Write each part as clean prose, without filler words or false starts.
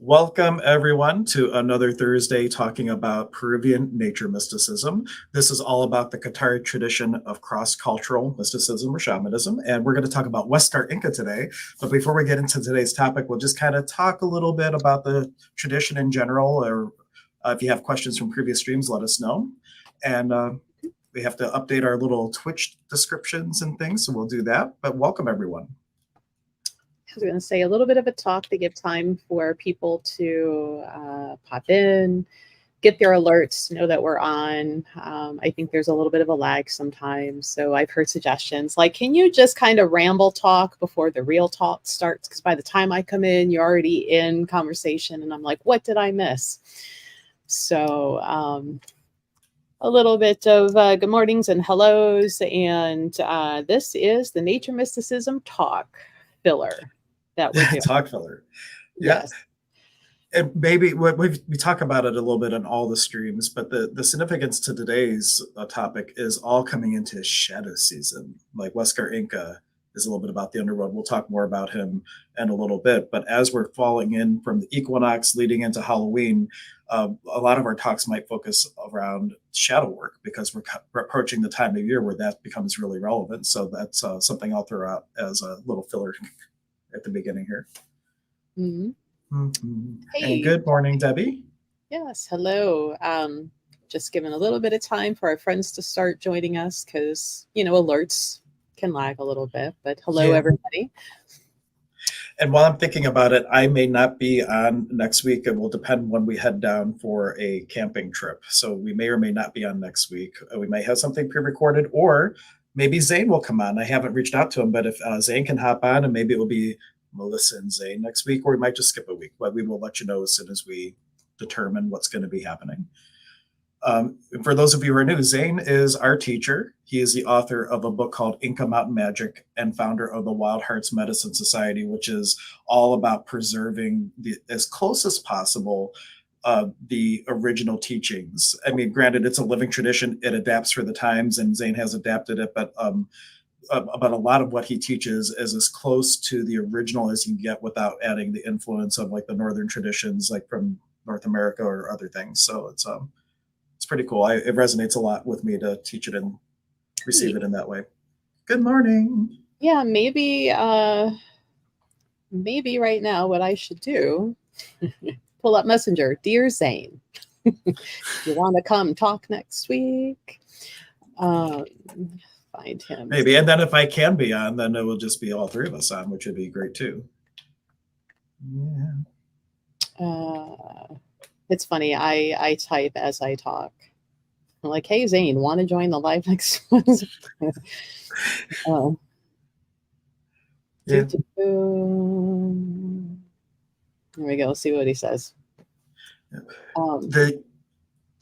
Welcome, everyone, to another Thursday talking about Peruvian nature mysticism. This is all about the Qatari tradition of cross-cultural mysticism or shamanism, and we're going to talk about Waskar Inka today. But before we get into today's topic, we'll just kind of talk a little bit about the tradition in general, or if you have questions from previous streams, let us know. And we have to update our little Twitch descriptions and things, so we'll do that. But welcome, everyone. I was going to say a little bit of a talk to give time for people to pop in, get their alerts, know that we're on. I think there's a little bit of a lag sometimes. So I've heard suggestions like, can you just kind of ramble talk before the real talk starts? Because by the time I come in, you're already in conversation. And I'm like, what did I miss? So a little bit of good mornings and hellos. And this is the Nature Mysticism Talk filler. That we're doing. Talk filler. Yeah. Yes. And maybe we talk about it a little bit in all the streams, but the significance to today's topic is all coming into shadow season. Like Waskar Inka is a little bit about the underworld. We'll talk more about him in a little bit. But as we're falling in from the equinox leading into Halloween, a lot of our talks might focus around shadow work because we're approaching the time of year where that becomes really relevant. So that's something I'll throw out as a little filler at the beginning here. Mm-hmm. Mm-hmm. Hey. And good morning, Debbie. Yes, hello. Just giving a little bit of time for our friends to start joining us because, alerts can lag a little bit. But hello, everybody. And while I'm thinking about it, I may not be on next week. It will depend when we head down for a camping trip. So we may or may not be on next week. We may have something pre-recorded, or maybe Zane will come on. I haven't reached out to him, but if Zane can hop on, and maybe it will be Melissa and Zane next week, or we might just skip a week. But we will let you know as soon as we determine what's going to be happening. For those of you who are new, Zane is our teacher. He is the author of a book called Inka Mountain Magic and founder of the Wild Hearts Medicine Society, which is all about preserving as close as possible the original teachings. I mean, granted, it's a living tradition. It adapts for the times, and Zane has adapted it, but a lot of what he teaches is as close to the original as you can get without adding the influence of like the Northern traditions, like from North America or other things. So it's pretty cool. It resonates a lot with me to teach it and receive it in that way. Good morning. Yeah, maybe right now what I should do, pull up Messenger. Dear Zane, you want to come talk next week? Find him. Maybe. And then if I can be on, then it will just be all three of us on, which would be great too. Yeah. It's funny. I type as I talk. I'm like, hey, Zane, want to join the live next one? Yeah. There we go. See what he says. And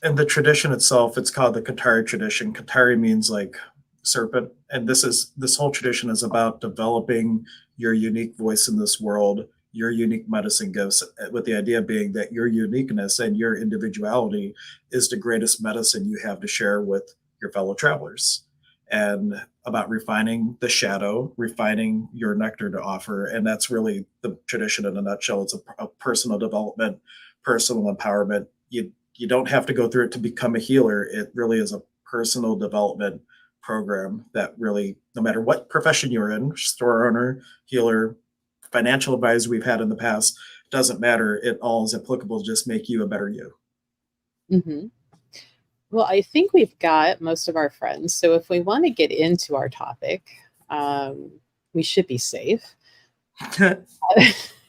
the tradition itself, it's called the Qatari tradition. Qatari means like serpent. And this whole tradition is about developing your unique voice in this world, your unique medicine gifts, with the idea being that your uniqueness and your individuality is the greatest medicine you have to share with your fellow travelers. And about refining the shadow, refining your nectar to offer. And that's really the tradition in a nutshell. It's a personal development, personal empowerment. You don't have to go through it to become a healer. It really is a personal development program that really, no matter what profession you're in, store owner, healer, financial advisor we've had in the past, doesn't matter. It all is applicable to just make you a better you. Mm-hmm. Well, I think we've got most of our friends. So if we want to get into our topic, we should be safe.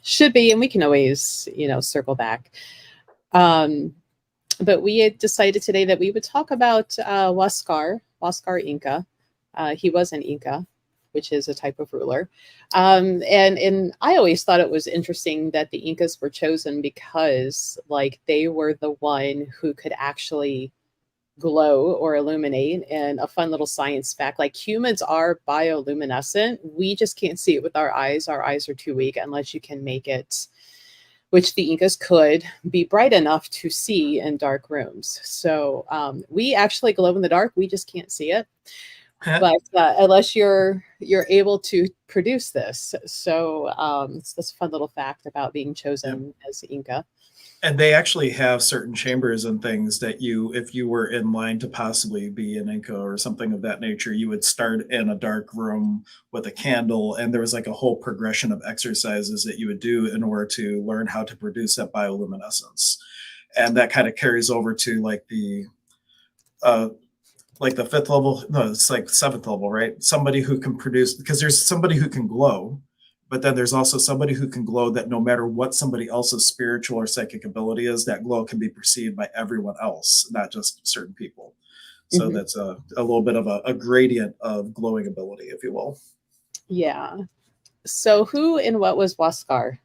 Should be, and we can always, circle back. But we had decided today that we would talk about Waskar Inka. He was an Inka, which is a type of ruler. And I always thought it was interesting that the Incas were chosen because they were the one who could actually glow or illuminate. And a fun little science fact, humans are bioluminescent. We just can't see it with our eyes. Our eyes are too weak unless you can make it, which the Incas could, be bright enough to see in dark rooms. So we actually glow in the dark. We just can't see it. but unless you're able to produce this. So it's this fun little fact about being Yeah. chosen as Inca. And they actually have certain chambers and things that you, if you were in line to possibly be an Inca or something of that nature, you would start in a dark room with a candle, and there was like a whole progression of exercises that you would do in order to learn how to produce that bioluminescence. And that kind of carries over to uh, like the fifth level. No, it's like seventh level, right? Somebody who can produce, because there's somebody who can glow, but then there's also somebody who can glow that no matter what somebody else's spiritual or psychic ability is, that glow can be perceived by everyone else, not just certain people. So Hmm. that's a little bit of a gradient of glowing ability, if you will. Yeah. So who and what was Waskar?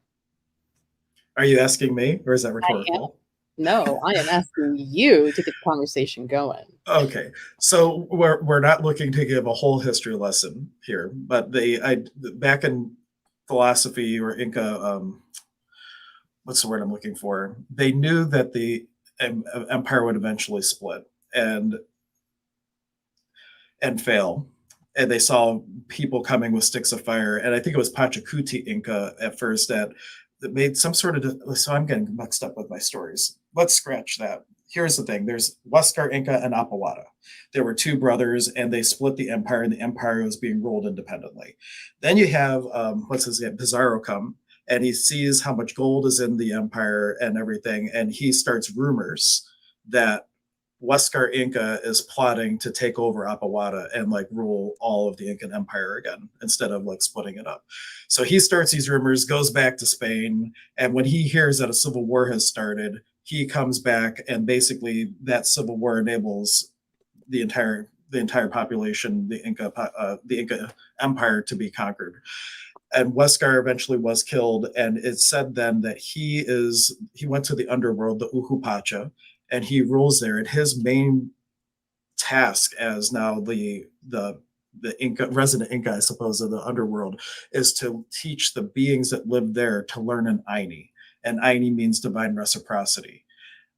Are you asking me, or is that I am. rhetorical? No, I am asking you to get the conversation going. Okay, so we're not looking to give a whole history lesson here, but back in philosophy or Inca, what's the word I'm looking for? They knew that the empire would eventually split and fail, and they saw people coming with sticks of fire, and I think it was Pachacuti Inca at first that made some sort of. So I'm getting mixed up with my stories. Let's scratch that. Here's the thing: there's Waskar Inka and Apawata. There were two brothers, and they split the empire, and the empire was being ruled independently. Then you have what's his name, Pizarro come, and he sees how much gold is in the empire and everything, and he starts rumors that Waskar Inka is plotting to take over Apawata and like rule all of the Incan Empire again instead of like splitting it up. So he starts these rumors, goes back to Spain, and when he hears that a civil war has started, he comes back, and basically that civil war enables the entire population, the Inca Empire, to be conquered. And Waskar eventually was killed, and it's said then that he went to the underworld, the Uhupacha, and he rules there. And his main task as now the Inca resident Inca, I suppose, of the underworld, is to teach the beings that live there to learn an Aini. And Aini means divine reciprocity.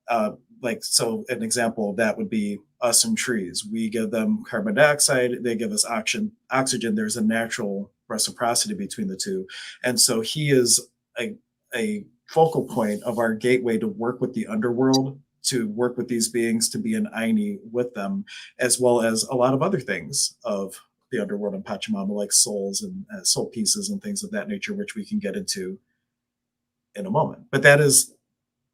Uh, like, so an example of that would be us and trees. We give them carbon dioxide, they give us oxygen. There's a natural reciprocity between the two. And so he is a, a focal point of our gateway to work with the underworld, to work with these beings, to be an Aini with them, as well as a lot of other things of the underworld and Pachamama, like souls and soul pieces and things of that nature, which we can get into in a moment. But that is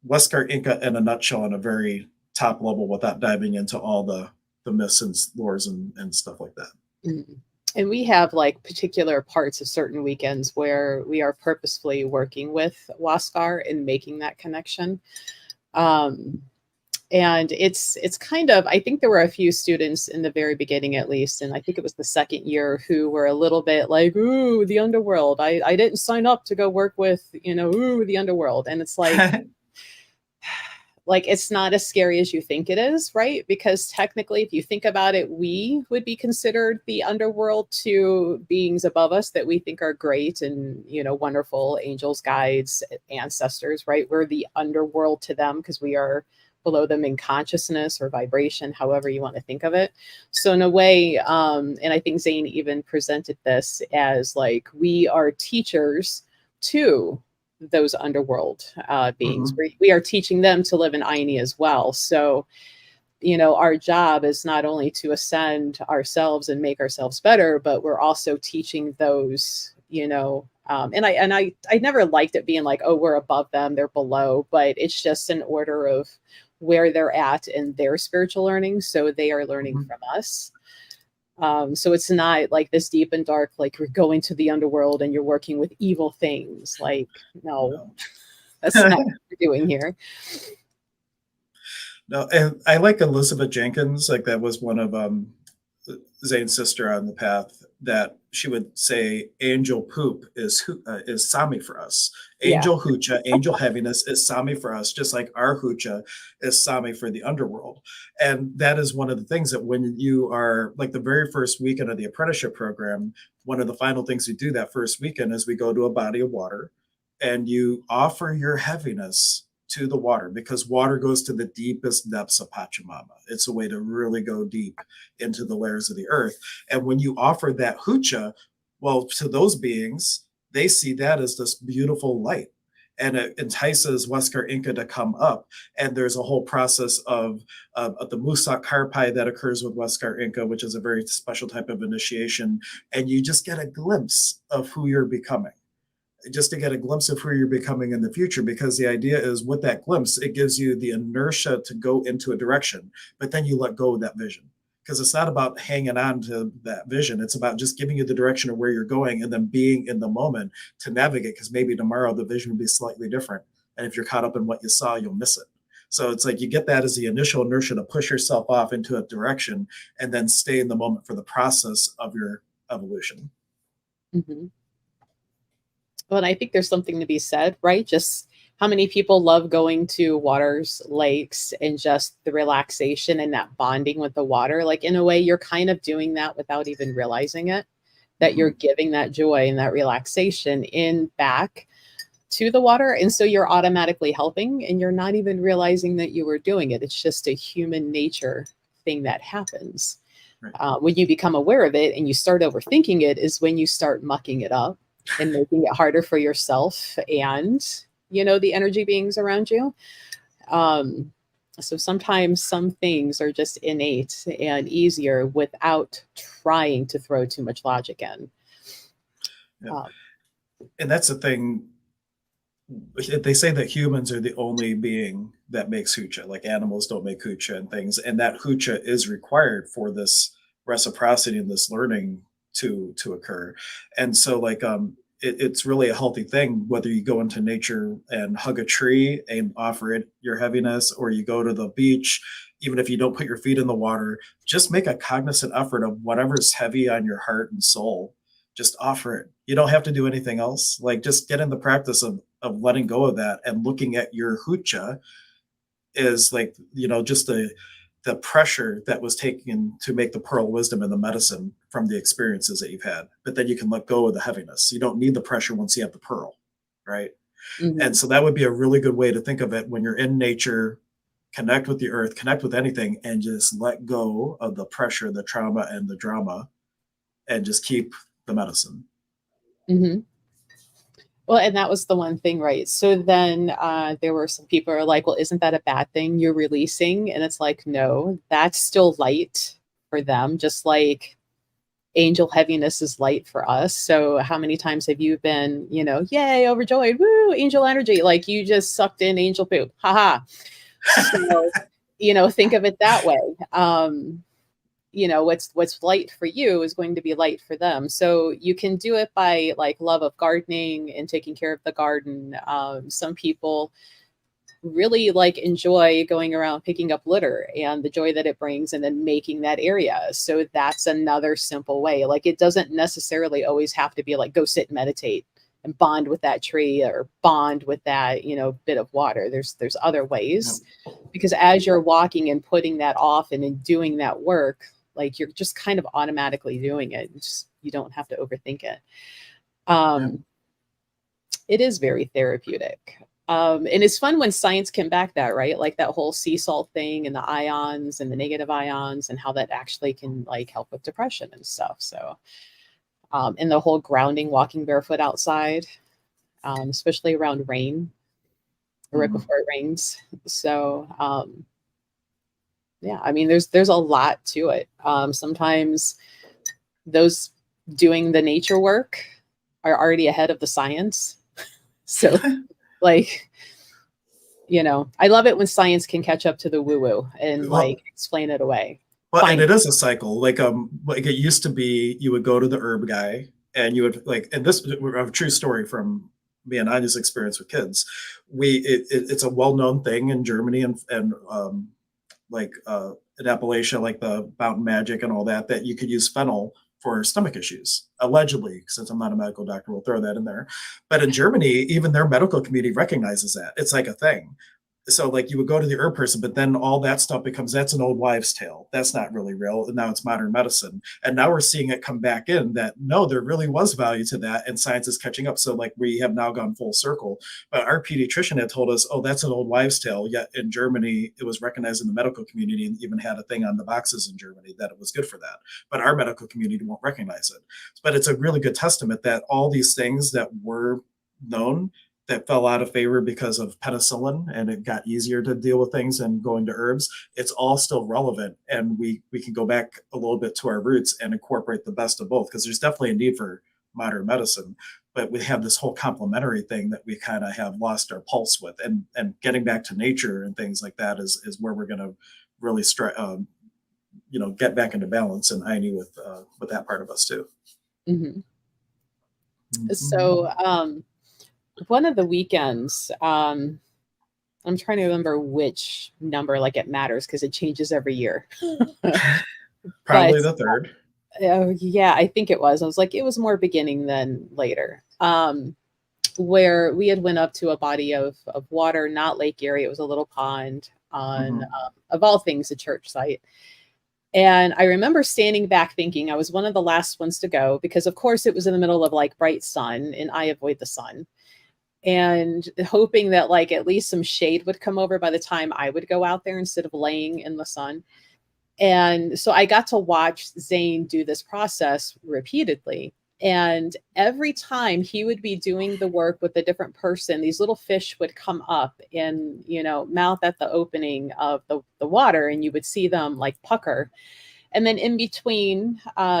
Waskar Inka in a nutshell, on a very top level, without diving into all the myths and lores and stuff like that. Mm. And we have like particular parts of certain weekends where we are purposefully working with Waskar and making that connection. Um, and it's kind of, I think there were a few students in the very beginning, at least, and I think it was the second year, who were a little bit like, ooh, the underworld. I didn't sign up to go work with, ooh, the underworld. And it's like it's not as scary as you think it is, right? Because technically, if you think about it, we would be considered the underworld to beings above us that we think are great and, wonderful angels, guides, ancestors, right? We're the underworld to them because we are below them in consciousness or vibration, however you want to think of it. So in a way, and I think Zane even presented this as like, we are teachers to those underworld beings. Mm-hmm. We are teaching them to live in Aini as well. So, our job is not only to ascend ourselves and make ourselves better, but we're also teaching those, and I never liked it being like, oh, we're above them, they're below, but it's just an order of where they're at in their spiritual learning. So they are learning Mm-hmm. from us. So it's not like this deep and dark, like you're going to the underworld and you're working with evil things. Like, no, No. that's not what we're doing here. No, and I like Elizabeth Jenkins. Like, that was one of Zane's sister on the path, that she would say angel poop is Sami for us. Yeah. Angel hoocha, angel heaviness is Sami for us, just like our hoocha is Sami for the underworld. And that is one of the things that when you are like the very first weekend of the apprenticeship program, one of the final things we do that first weekend is we go to a body of water and you offer your heaviness to the water, because water goes to the deepest depths of Pachamama. It's a way to really go deep into the layers of the earth. And when you offer that hucha, well, to those beings, they see that as this beautiful light. And it entices Waskar Inka to come up. And there's a whole process of the Musak Karpay that occurs with Waskar Inka, which is a very special type of initiation. And you just get a glimpse of who you're becoming, just to get a glimpse of who you're becoming in the future. Because the idea is, with that glimpse, it gives you the inertia to go into a direction, but then you let go of that vision. Because it's not about hanging on to that vision. It's about just giving you the direction of where you're going and then being in the moment to navigate, because maybe tomorrow the vision will be slightly different. And if you're caught up in what you saw, you'll miss it. So it's like you get that as the initial inertia to push yourself off into a direction and then stay in the moment for the process of your evolution. Mm-hmm. Well, and I think there's something to be said, right? Just how many people love going to waters, lakes, and just the relaxation and that bonding with the water. Like, in a way, you're kind of doing that without even realizing it, that you're giving that joy and that relaxation in back to the water. And so you're automatically helping, and you're not even realizing that you were doing it. It's just a human nature thing that happens. Right. When you become aware of it and you start overthinking it is when you start mucking it up and making it harder for yourself and, you know, the energy beings around you. So sometimes some things are just innate and easier without trying to throw too much logic in. Yeah. And that's the thing. They say that humans are the only being that makes hucha, like animals don't make hucha and things. And that hucha is required for this reciprocity and this learning to occur. And so, like, it's really a healthy thing, whether you go into nature and hug a tree and offer it your heaviness, or you go to the beach, even if you don't put your feet in the water, just make a cognizant effort of whatever's heavy on your heart and soul. Just offer it. You don't have to do anything else. Like, just get in the practice of letting go of that and looking at your hucha is like, you know, just the pressure that was taken to make the pearl of wisdom and the medicine from the experiences that you've had. But then you can let go of the heaviness. You don't need the pressure once you have the pearl, right? Mm-hmm. And so that would be a really good way to think of it when you're in nature. Connect with the earth, connect with anything, and just let go of the pressure, the trauma, and the drama, and just keep the medicine. Mm-hmm. Well, and that was the one thing, right? So then there were some people who are like, well, isn't that a bad thing you're releasing? And it's like, no, that's still light for them, just like angel heaviness is light for us. So how many times have you been, you know, yay, overjoyed, woo, angel energy, like you just sucked in angel poop, haha. So, you know, think of it that way. You know, what's light for you is going to be light for them. So you can do it by like love of gardening and taking care of the garden. Some people really like enjoy going around picking up litter and the joy that it brings and then making that area. So that's another simple way. Like, it doesn't necessarily always have to be like go sit and meditate and bond with that tree or bond with that, you know, bit of water. There's other ways, because as you're walking and putting that off and in doing that work, like you're just kind of automatically doing it. You don't have to overthink it. It is very therapeutic. And it's fun when science can back that, right? Like that whole sea salt thing and the ions and the negative ions and how that actually can like help with depression and stuff. So, and the whole grounding, walking barefoot outside, especially around rain or right before it rains. So, yeah, I mean, there's a lot to it. Sometimes those doing the nature work are already ahead of the science. So, like, you know, I love it when science can catch up to the woo-woo and like explain it away. Well, and it is a cycle. Like it used to be, you would go to the herb guy and you would like, and this is a true story from me and Anya's experience with kids. It's a well-known thing in Germany and like in Appalachia, like the Mountain Magic and all that, that you could use fennel for stomach issues, allegedly. Since I'm not a medical doctor, we'll throw that in there. But in Germany, even their medical community recognizes that. It's like a thing. So like you would go to the herb person, but then all that stuff becomes, that's an old wives' tale. That's not really real. And now it's modern medicine. And now we're seeing it come back in that no, there really was value to that, and science is catching up. So like we have now gone full circle. But our pediatrician had told us, oh, that's an old wives' tale. Yet in Germany, it was recognized in the medical community and even had a thing on the boxes in Germany that it was good for that. But our medical community won't recognize it. But it's a really good testament that all these things that were known that fell out of favor because of penicillin and it got easier to deal with things and going to herbs, it's all still relevant. And we can go back a little bit to our roots and incorporate the best of both, because there's definitely a need for modern medicine. But we have this whole complementary thing that we kind of have lost our pulse with. And getting back to nature and things like that is where we're going to really get back into balance and harmony with that part of us too. Mm-hmm. So, one of the weekends, I'm trying to remember which number, like it matters because it changes every year. Probably the third. Yeah, I think it was. I was like, it was more beginning than later. Where we had went up to a body of water, not Lake Erie. It was a little pond on, of all things, a church site. And I remember standing back thinking I was one of the last ones to go because, of course, it was in the middle of like bright sun and I avoid the sun. And hoping that like at least some shade would come over by the time I would go out there instead of laying in the sun. And so I got to watch Zane do this process repeatedly. And every time he would be doing the work with a different person, these little fish would come up and, mouth at the opening of the water, and you would see them like pucker. And then in between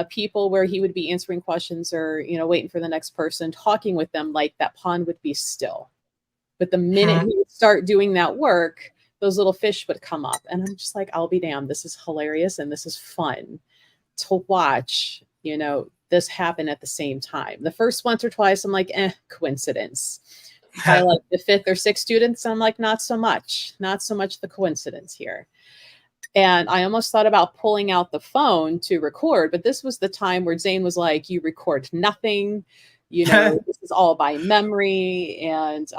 people where he would be answering questions or, waiting for the next person, talking with them, like that pond would be still. But the minute he would start doing that work, those little fish would come up. And I'm just like, I'll be damned. This is hilarious. And this is fun to watch, this happen at the same time. The first once or twice, I'm like, coincidence. By like the fifth or sixth students, I'm like, not so much the coincidence here. And I almost thought about pulling out the phone to record, but this was the time where Zane was like, you record nothing, this is all by memory, and,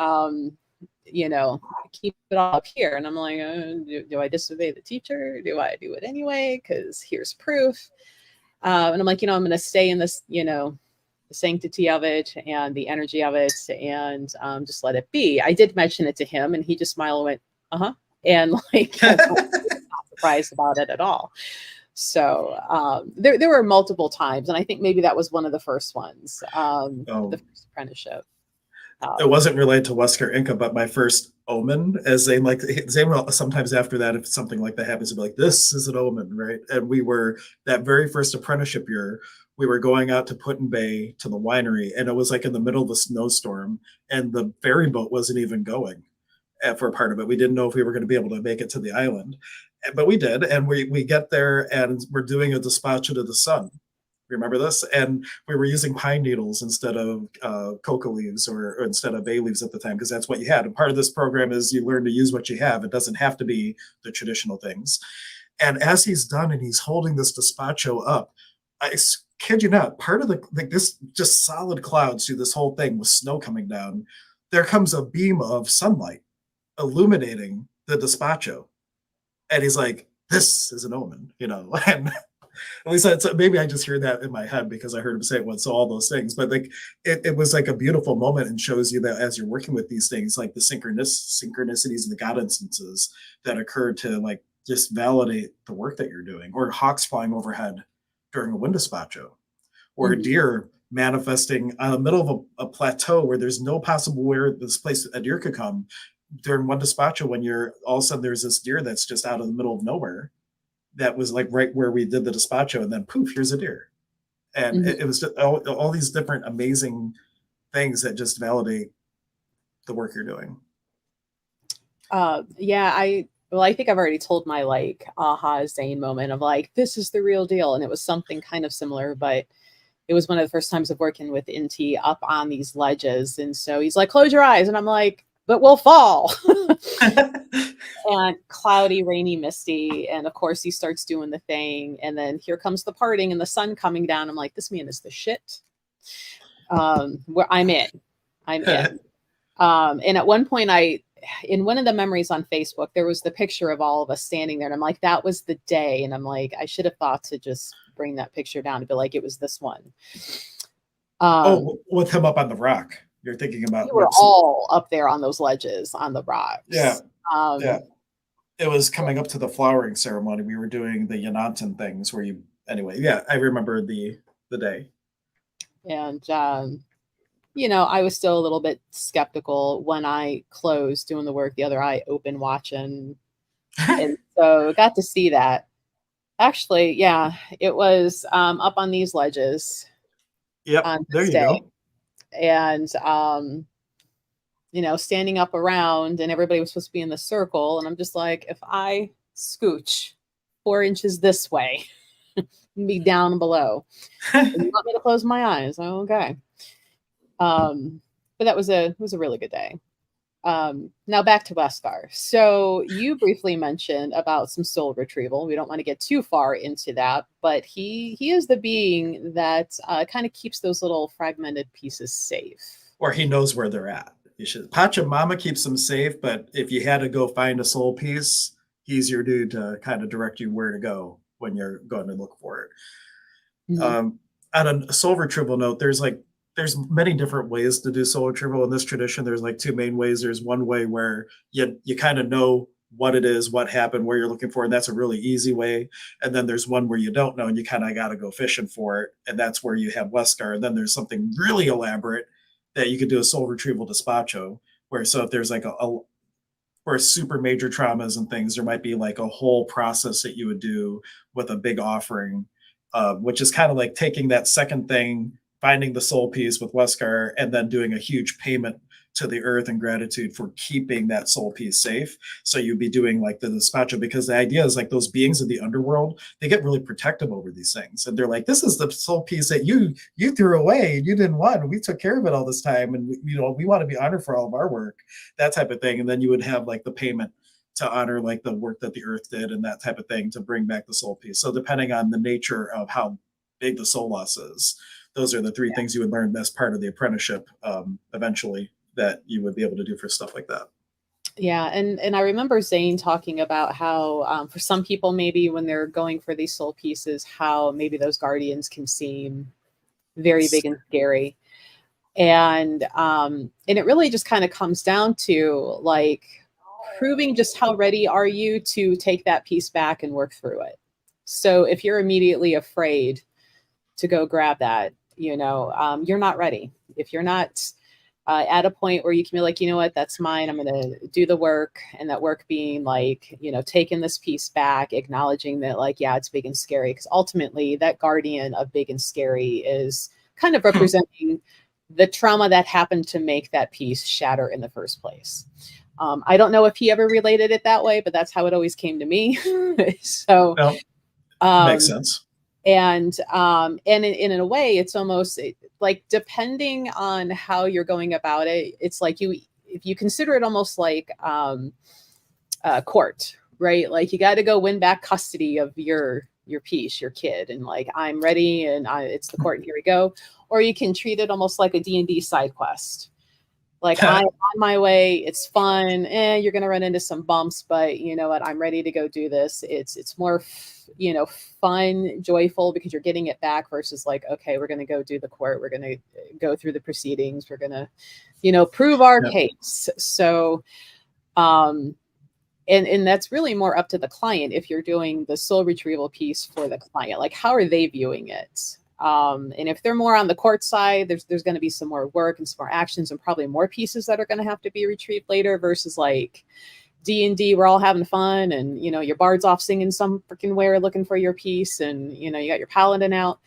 keep it all up here. And I'm like, do I disobey the teacher? Do I do it anyway? Because here's proof. And I'm like, I'm going to stay in this, the sanctity of it and the energy of it, and just let it be. I did mention it to him, and he just smiled and went, uh-huh. And like, surprised about it at all. So there were multiple times, and I think maybe that was one of the first ones, the first apprenticeship. It wasn't related to Waskar Inka, but my first omen, as Zane sometimes after that, if something like that happens, to be like, this is an omen, right? And we were, that very first apprenticeship year, we were going out to Put-in-Bay to the winery, and it was like in the middle of the snowstorm, and the ferry boat wasn't even going for a part of it. We didn't know if we were going to be able to make it to the island, but we did. And we get there and we're doing a despacho to the sun. Remember this? And we were using pine needles instead of coca leaves or instead of bay leaves at the time, because that's what you had. And part of this program is you learn to use what you have. It doesn't have to be the traditional things. And as he's done and he's holding this despacho up, I kid you not, part of this just solid clouds through this whole thing with snow coming down, there comes a beam of sunlight illuminating the despacho. And he's like, this is an omen, and at least maybe I just hear that in my head because I heard him say it once, so all those things. But like it was like a beautiful moment, and shows you that as you're working with these things, like the synchronicities and the God instances that occur to like just validate the work that you're doing, or hawks flying overhead during a wind despacho, or a deer manifesting on the middle of a plateau where there's no possible where this place a deer could come during one despacho, when you're all of a sudden there's this deer that's just out of the middle of nowhere that was like right where we did the despacho, and then poof, here's a deer. And it was just all these different amazing things that just validate the work you're doing. Yeah, I think I've already told my like aha Zane moment of like, this is the real deal. And it was something kind of similar, but it was one of the first times of working with Inti up on these ledges. And so he's like, close your eyes. And I'm like, but we'll fall. And cloudy, rainy, misty. And of course he starts doing the thing. And then here comes the parting and the sun coming down. I'm like, this man is the shit. Where I'm in. And at one point in one of the memories on Facebook, there was the picture of all of us standing there. And I'm like, that was the day. And I'm like, I should have thought to just bring that picture down to be like, it was this one. With him up on the rock. You're thinking about we were all up there on those ledges on the rocks. Yeah. Yeah. It was coming up to the flowering ceremony. We were doing the Yanantan things where you, anyway, yeah, I remember the day. And, you know, I was still a little bit skeptical when I closed doing the work, the other eye open watching. And so got to see that. Actually, yeah, it was up on these ledges. Yep, there you go. And, you know, standing up around, and everybody was supposed to be in the circle. And I'm just like, if I scooch 4 inches this way, be down below. You want me to close my eyes? Okay. But that was it was a really good day. Now back to Waskar. So you briefly mentioned about some soul retrieval. We don't want to get too far into that, but he is the being that kind of keeps those little fragmented pieces safe. Or he knows where they're at. You should. Pachamama keeps them safe, but if you had to go find a soul piece, he's your dude to kind of direct you where to go when you're going to look for it. Mm-hmm. On a soul retrieval note, there's many different ways to do soul retrieval in this tradition. There's like 2 main ways. There's one way where you kind of know what it is, what happened, where you're looking for, and that's a really easy way. And then there's one where you don't know and you kind of got to go fishing for it, and that's where you have Waskar. And then there's something really elaborate that you could do a soul retrieval despacho, where so if there's like for super major traumas and things, there might be like a whole process that you would do with a big offering, which is kind of like taking that second thing, finding the soul piece with Waskar, and then doing a huge payment to the earth in gratitude for keeping that soul piece safe. So you'd be doing like the despacho, because the idea is like those beings of the underworld, they get really protective over these things. And they're like, this is the soul piece that you threw away and you didn't want. We took care of it all this time. And we want to be honored for all of our work, that type of thing. And then you would have like the payment to honor like the work that the earth did and that type of thing to bring back the soul piece. So depending on the nature of how big the soul loss is, those are the 3 things you would learn as part of the apprenticeship eventually, that you would be able to do for stuff like that. Yeah. And I remember Zane talking about how for some people, maybe when they're going for these soul pieces, how maybe those guardians can seem very big and scary. And it really just kind of comes down to like proving just how ready are you to take that piece back and work through it. So if you're immediately afraid to go grab that, you're not ready. If you're not at a point where you can be like, you know what, that's mine. I'm going to do the work, and that work being like, taking this piece back, acknowledging that like, yeah, it's big and scary. Because ultimately that guardian of big and scary is kind of representing the trauma that happened to make that piece shatter in the first place. I don't know if he ever related it that way, but that's how it always came to me. So makes sense. And in a way, it's almost like, depending on how you're going about it, it's like if you consider it almost like court, right? Like you got to go win back custody of your piece, your kid, and like, I'm ready, and it's the court, and here we go. Or you can treat it almost like a D&D side quest. Like, I'm on my way. It's fun. You're going to run into some bumps, but you know what? I'm ready to go do this. It's more, fun, joyful, because you're getting it back versus like, okay, we're going to go do the court. We're going to go through the proceedings. We're going to, prove our case. So, and that's really more up to the client. If you're doing the soul retrieval piece for the client, like, how are they viewing it? And if they're more on the court side, there's going to be some more work and some more actions and probably more pieces that are going to have to be retrieved later, versus like D&D, we're all having fun, and your bard's off singing some freaking where looking for your piece, and you got your paladin out.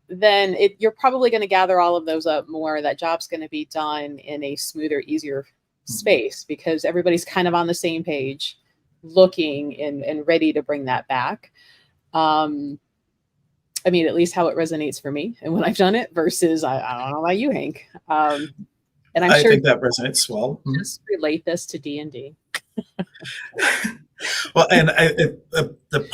Then you're probably going to gather all of those up more. That job's going to be done in a smoother, easier space, because everybody's kind of on the same page, looking and ready to bring that back. I mean, at least how it resonates for me and when I've done it, versus I don't know about you, Hank. And I'm sure think that resonates well. Just relate this to D&D. Well, and the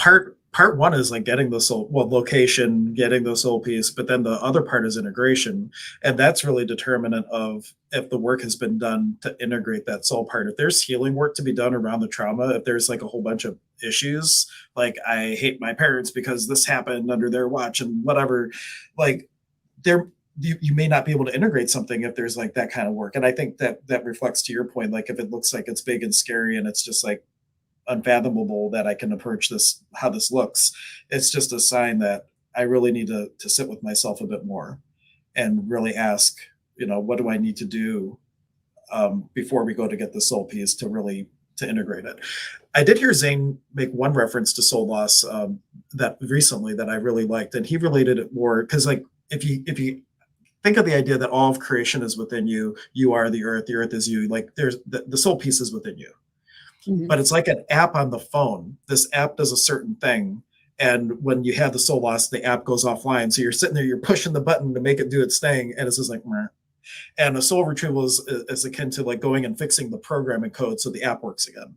part one is like getting the soul, well, location, getting the soul piece, but then the other part is integration. And that's really determinant of if the work has been done to integrate that soul part. If there's healing work to be done around the trauma, if there's like a whole bunch of issues, like I hate my parents because this happened under their watch and whatever, like there, you may not be able to integrate something if there's like that kind of work. And I think that reflects to your point, like if it looks like it's big and scary and it's just like unfathomable that I can approach this, how this looks, it's just a sign that I really need to sit with myself a bit more and really ask, what do I need to do before we go to get the soul piece to really to integrate it. I did hear Zane make one reference to soul loss that recently that I really liked, and he related it more because like if you think of the idea that all of creation is within you, you are the earth is you, like there's the soul piece is within you. Mm-hmm. But it's like an app on the phone. This app does a certain thing. And when you have the soul loss, the app goes offline. So you're sitting there, you're pushing the button to make it do its thing. And it's just like, meh. And a soul retrieval is akin to like going and fixing the programming code so the app works again.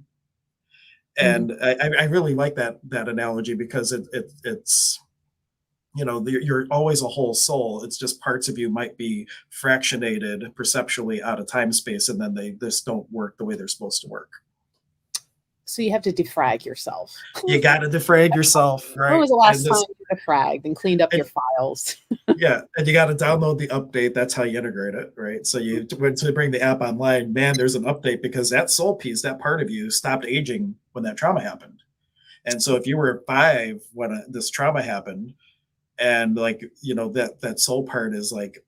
And I really like that analogy because it's, you're always a whole soul. It's just parts of you might be fractionated perceptually out of time space, and then they just don't work the way they're supposed to work. So you have to defrag yourself. You got to defrag yourself, right? When was the last time you defragged and cleaned up your files? Yeah, and you got to download the update. That's how you integrate it, right? So to bring the app online, man, there's an update because that soul piece, that part of you, stopped aging when that trauma happened. And so if you were 5 when this trauma happened, and like that soul part is like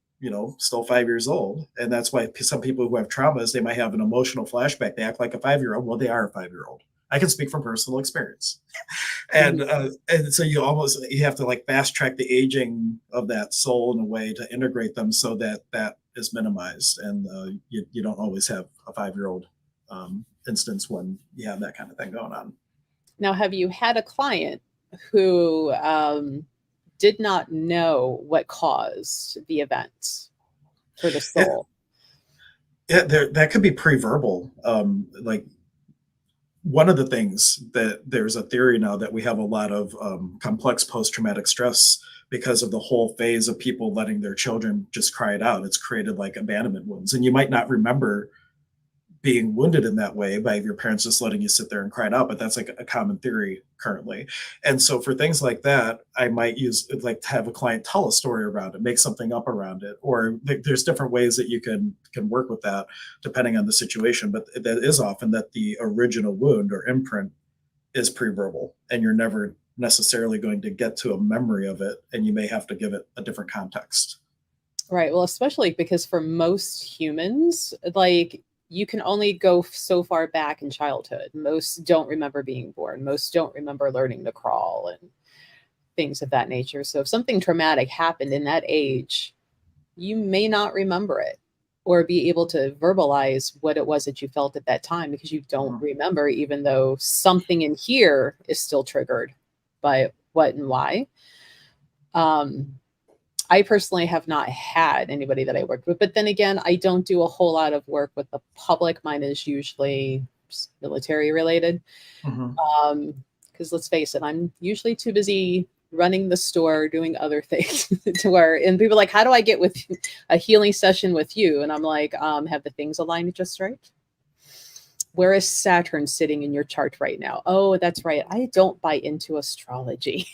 still 5 years old, and that's why some people who have traumas, they might have an emotional flashback. They act like a 5-year-old. Well, they are a 5-year-old. I can speak from personal experience. And so you have to like fast track the aging of that soul in a way to integrate them so that is minimized, and you don't always have a 5-year-old instance when you have that kind of thing going on. Now, have you had a client who did not know what caused the event for the soul? Yeah, that could be pre-verbal. Like one of the things that there's a theory now that we have a lot of complex post-traumatic stress because of the whole phase of people letting their children just cry it out. It's created like abandonment wounds, and you might not remember being wounded in that way by your parents just letting you sit there and cry it out, but that's like a common theory currently. And so for things like that, I might use like to have a client tell a story around it, make something up around it, or there's different ways that you can work with that depending on the situation. But that is often that the original wound or imprint is pre-verbal, and you're never necessarily going to get to a memory of it, and you may have to give it a different context. Right. Well, especially because for most humans, like you can only go so far back in childhood. Most don't remember being born. Most don't remember learning to crawl and things of that nature. So if something traumatic happened in that age, you may not remember it or be able to verbalize what it was that you felt at that time because you don't remember, even though something in here is still triggered by what and why. I personally have not had anybody that I worked with, but then again, I don't do a whole lot of work with the public. Mine is usually military related. Because let's face it, I'm usually too busy running the store, doing other things and people are like, how do I get with a healing session with you? And I'm like, have the things aligned just right? Where is Saturn sitting in your chart right now? Oh, that's right. I don't buy into astrology.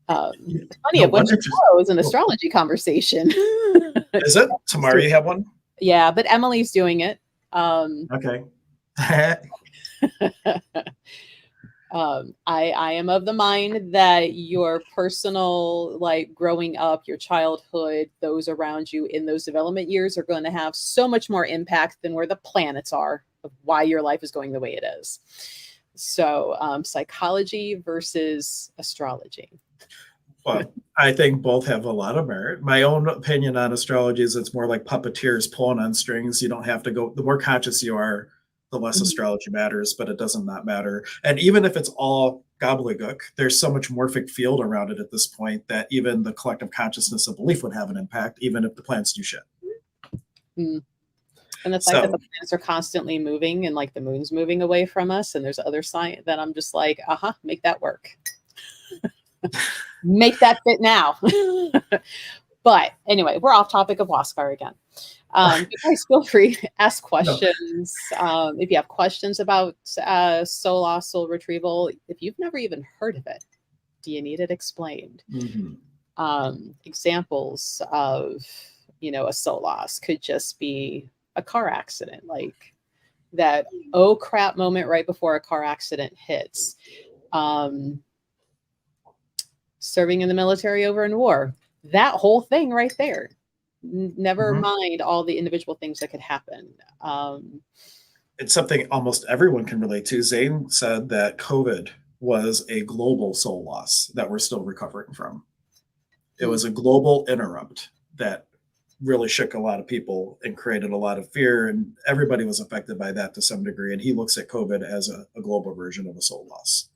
It's funny, one tomorrow is an astrology conversation. Is it? Tomorrow you have one? Yeah, but Emily's doing it. Okay. I am of the mind that your personal, like growing up, your childhood, those around you in those development years are going to have so much more impact than where the planets are of why your life is going the way it is. So psychology versus astrology. Well, I think both have a lot of merit. My own opinion on astrology is it's more like puppeteers pulling on strings. You don't have to go, the more conscious you are, the less astrology matters, but it doesn't not matter. And even if it's all gobbledygook, there's so much morphic field around it at this point that even the collective consciousness of belief would have an impact, even if the planets do shit. And the fact that So the planets are constantly moving and like the moon's moving away from us and there's other sign that I'm just like, make that work. Make that fit now. But anyway, we're off topic of Waskar again. You guys feel free to ask questions. If you have questions about soul loss, soul retrieval, if you've never even heard of it, do you need it explained? Examples of, a soul loss could just be a car accident, like that oh crap moment right before a car accident hits. Serving in the military over in war, that whole thing right there. Never mind all the individual things that could happen. It's something almost everyone can relate to. Zane said that COVID was a global soul loss that we're still recovering from. It was a global interrupt that really shook a lot of people and created a lot of fear, and everybody was affected by that to some degree. And he looks at COVID as a global version of a soul loss.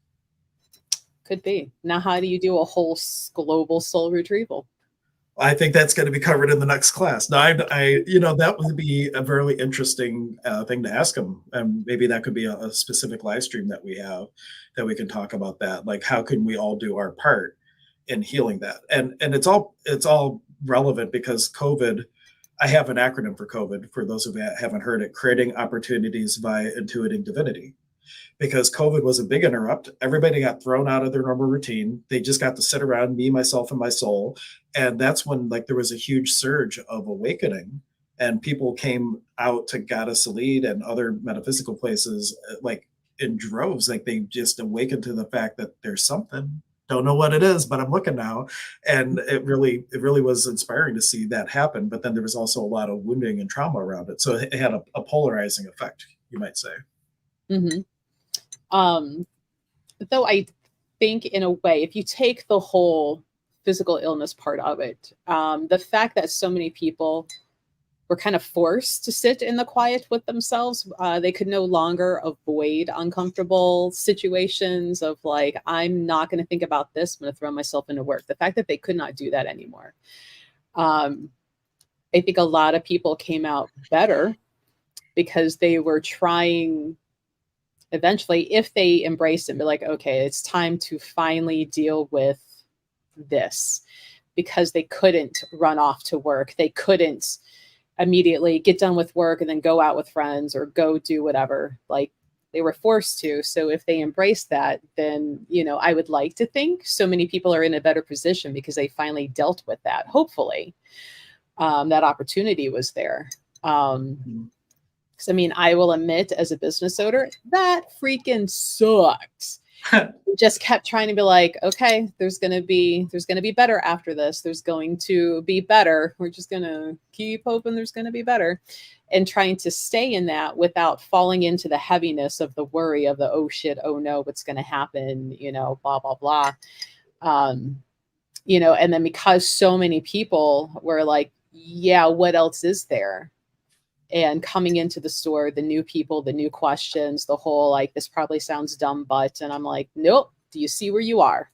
Could be. Now, how do you do a whole global soul retrieval? I think that's going to be covered in the next class. Now, that would be a very interesting thing to ask him, and maybe that could be a specific live stream that we have that we can talk about that. Like, how can we all do our part in healing that? And it's all relevant because COVID. I have an acronym for COVID. For those who haven't heard it, creating opportunities via intuiting divinity. Because COVID was a big interrupt. Everybody got thrown out of their normal routine. They just got to sit around, me, myself, and my soul. And that's when there was a huge surge of awakening, and people came out to Goddess Elite and other metaphysical places in droves. Like they just awakened to the fact that there's something. Don't know what it is, but I'm looking now. And it really was inspiring to see that happen. But then there was also a lot of wounding and trauma around it. So it had a polarizing effect, you might say. Mm-hmm. Though I think in a way, if you take the whole physical illness part of it, the fact that so many people were kind of forced to sit in the quiet with themselves, they could no longer avoid uncomfortable situations of like, I'm not going to think about this, I'm going to throw myself into work. The fact that they could not do that anymore. I think a lot of people came out better because they were trying eventually, if they embrace it and be like, okay, it's time to finally deal with this, because they couldn't run off to work. They couldn't immediately get done with work and then go out with friends or go do whatever. Like they were forced to. So if they embrace that, then, I would like to think so many people are in a better position because they finally dealt with that. Hopefully, that opportunity was there. Because I will admit, as a business owner, that freaking sucked. Just kept trying to be like, okay, there's gonna be better after this. There's going to be better. We're just gonna keep hoping there's gonna be better, and trying to stay in that without falling into the heaviness of the worry of the oh shit, oh no, what's gonna happen? Blah blah blah. And then because so many people were like, yeah, what else is there? And coming into the store, the new people, the new questions, the whole like, this probably sounds dumb, but, and I'm like, nope. Do you see where you are?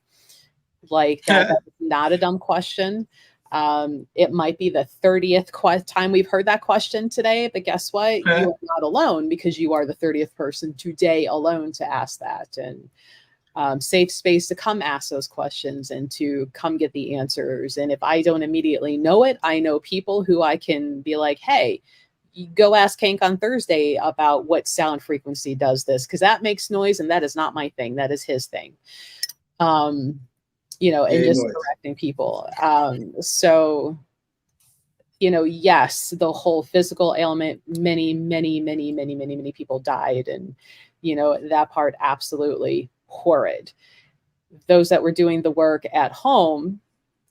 Like that's not a dumb question. It might be the 30th time we've heard that question today, but guess what? You are not alone, because you are the 30th person today alone to ask that. And safe space to come ask those questions and to come get the answers. And if I don't immediately know it, I know people who I can be like, hey, you go ask Hank on Thursday about what sound frequency does this, because that makes noise and that is not my thing. That is his thing. And just correcting people. So, yes, the whole physical ailment, many people died. And, that part, absolutely horrid. Those that were doing the work at home,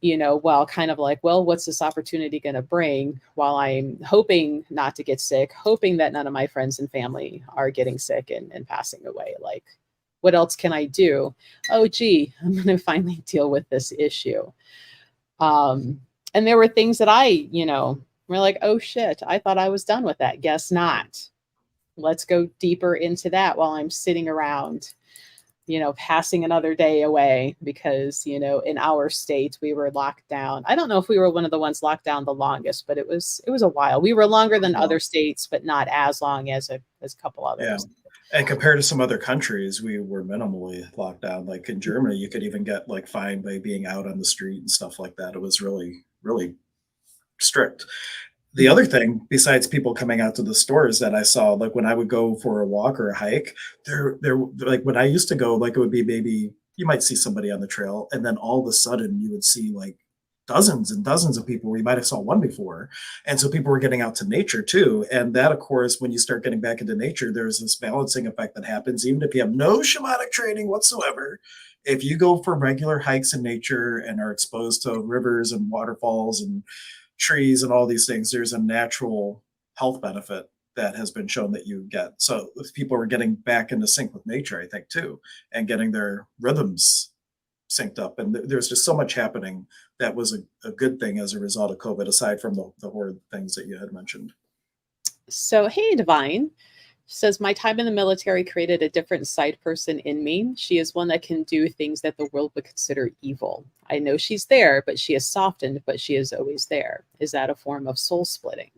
while kind of like, well, what's this opportunity going to bring, while I'm hoping not to get sick, hoping that none of my friends and family are getting sick and passing away. Like, what else can I do? Oh, gee, I'm going to finally deal with this issue. And there were things that were like, oh shit, I thought I was done with that. Guess not. Let's go deeper into that while I'm sitting around. passing another day away because, in our state, we were locked down. I don't know if we were one of the ones locked down the longest, but it was a while. We were longer than other states, but not as long as a couple others. Yeah. And compared to some other countries, we were minimally locked down. Like in Germany, you could even get like fined by being out on the street and stuff like that. It was really, really strict. The other thing, besides people coming out to the stores that I saw, like when I would go for a walk or a hike, there, like when I used to go, like it would be maybe you might see somebody on the trail, and then all of a sudden you would see like dozens and dozens of people where you might have saw one before, and so people were getting out to nature too. And that, of course, when you start getting back into nature, there's this balancing effect that happens, even if you have no shamanic training whatsoever. If you go for regular hikes in nature and are exposed to rivers and waterfalls and trees and all these things, there's a natural health benefit that has been shown that you get. So people are getting back into sync with nature, I think, too, and getting their rhythms synced up. And there's just so much happening that was a good thing as a result of COVID, aside from the horrid things that you had mentioned. So, hey, Divine says, my time in the military created a different side person in me. She is one that can do things that the world would consider evil. I know she's there, but she is softened, but she is always there. Is that a form of soul splitting?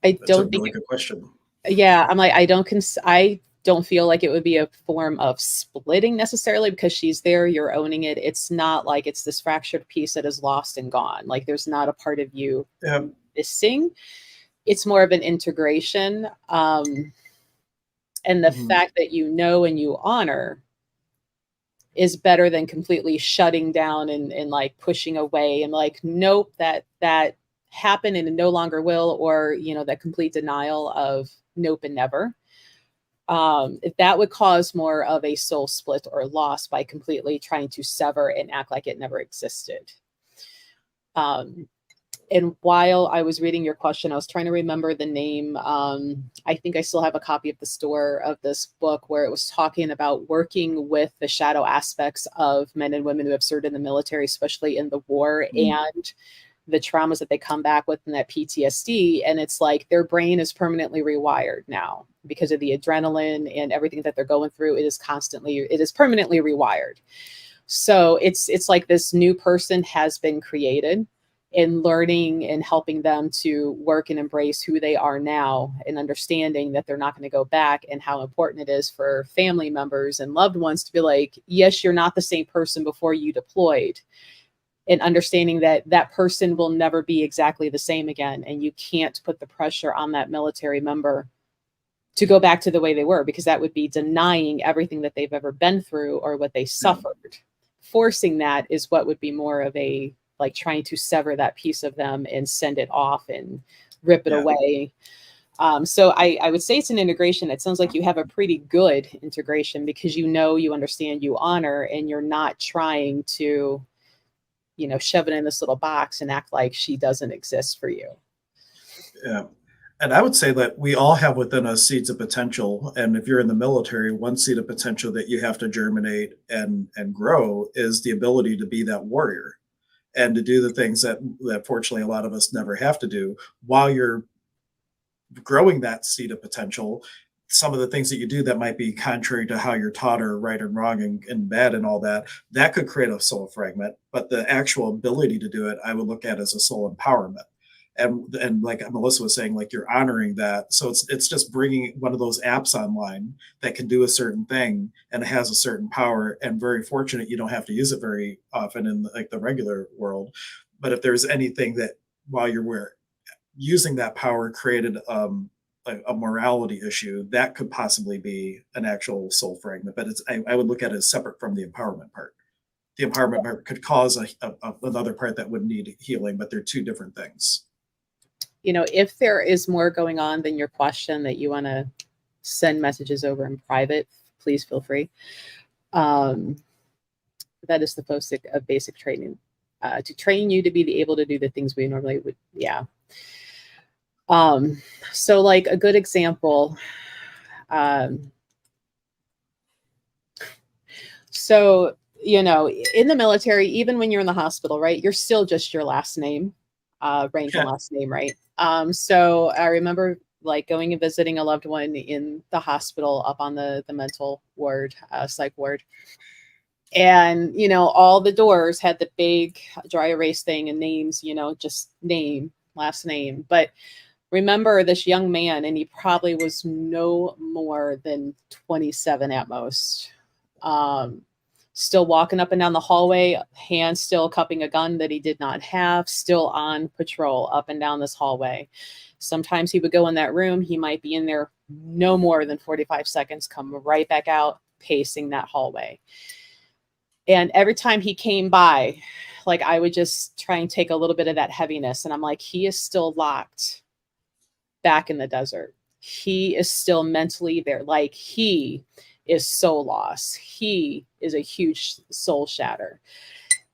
I don't think. Really good question. Yeah, I'm like, I don't feel like it would be a form of splitting necessarily, because she's there, you're owning it. It's not like it's this fractured piece that is lost and gone. Like there's not a part of you missing. It's more of an integration. And the fact that you know and you honor is better than completely shutting down and like pushing away and like, nope, that happened and it no longer will, or that complete denial of nope and never. If that would cause more of a soul split or loss by completely trying to sever and act like it never existed. And while I was reading your question, I was trying to remember the name. I think I still have a copy of the store of this book where it was talking about working with the shadow aspects of men and women who have served in the military, especially in the war, and the traumas that they come back with and that PTSD. And it's like their brain is permanently rewired now because of the adrenaline and everything that they're going through. It is permanently rewired. So it's like this new person has been created, and learning and helping them to work and embrace who they are now, and understanding that they're not going to go back, and how important it is for family members and loved ones to be like, yes, you're not the same person before you deployed, and understanding that that person will never be exactly the same again. And you can't put the pressure on that military member to go back to the way they were, because that would be denying everything that they've ever been through or what they suffered. Forcing that is what would be more of a, like, trying to sever that piece of them and send it off and rip it away. So I would say it's an integration. It sounds like you have a pretty good integration, because you understand, you honor, and you're not trying to, shove it in this little box and act like she doesn't exist for you. Yeah. And I would say that we all have within us seeds of potential. And if you're in the military, one seed of potential that you have to germinate and grow is the ability to be that warrior and to do the things that fortunately a lot of us never have to do. While you're growing that seed of potential, some of the things that you do that might be contrary to how you're taught, or right and wrong and bad and all that, that could create a soul fragment. But the actual ability to do it, I would look at as a soul empowerment. And like Melissa was saying, like, you're honoring that. So it's just bringing one of those apps online that can do a certain thing and it has a certain power, and very fortunate you don't have to use it very often in like the regular world. But if there's anything that while you're using that power created a morality issue, that could possibly be an actual soul fragment. But I would look at it as separate from the empowerment part. The empowerment part could cause another part that would need healing, but they're two different things. If there is more going on than your question that you want to send messages over in private, please feel free. That is the focus of basic training, to train you to be able to do the things we normally would. Yeah. So like a good example, so, in the military, even when you're in the hospital, right, you're still just your last name. rank and last name right. So I remember like going and visiting a loved one in the hospital up on the mental ward, psych ward. And, you know, all the doors had the big dry erase thing and names, you know, just name, last name. But remember this young man, and he probably was no more than 27 at most. Still walking up and down the hallway, hand still cupping a gun that he did not have, still on patrol up and down this hallway. Sometimes he would go in that room. He might be in there no more than 45 seconds, come right back out, pacing that hallway. And every time he came by, like I would just try and take a little bit of that heaviness. And I'm like, he is still locked back in the desert. He is still mentally there. Like he is so lost. He is a huge soul shatter.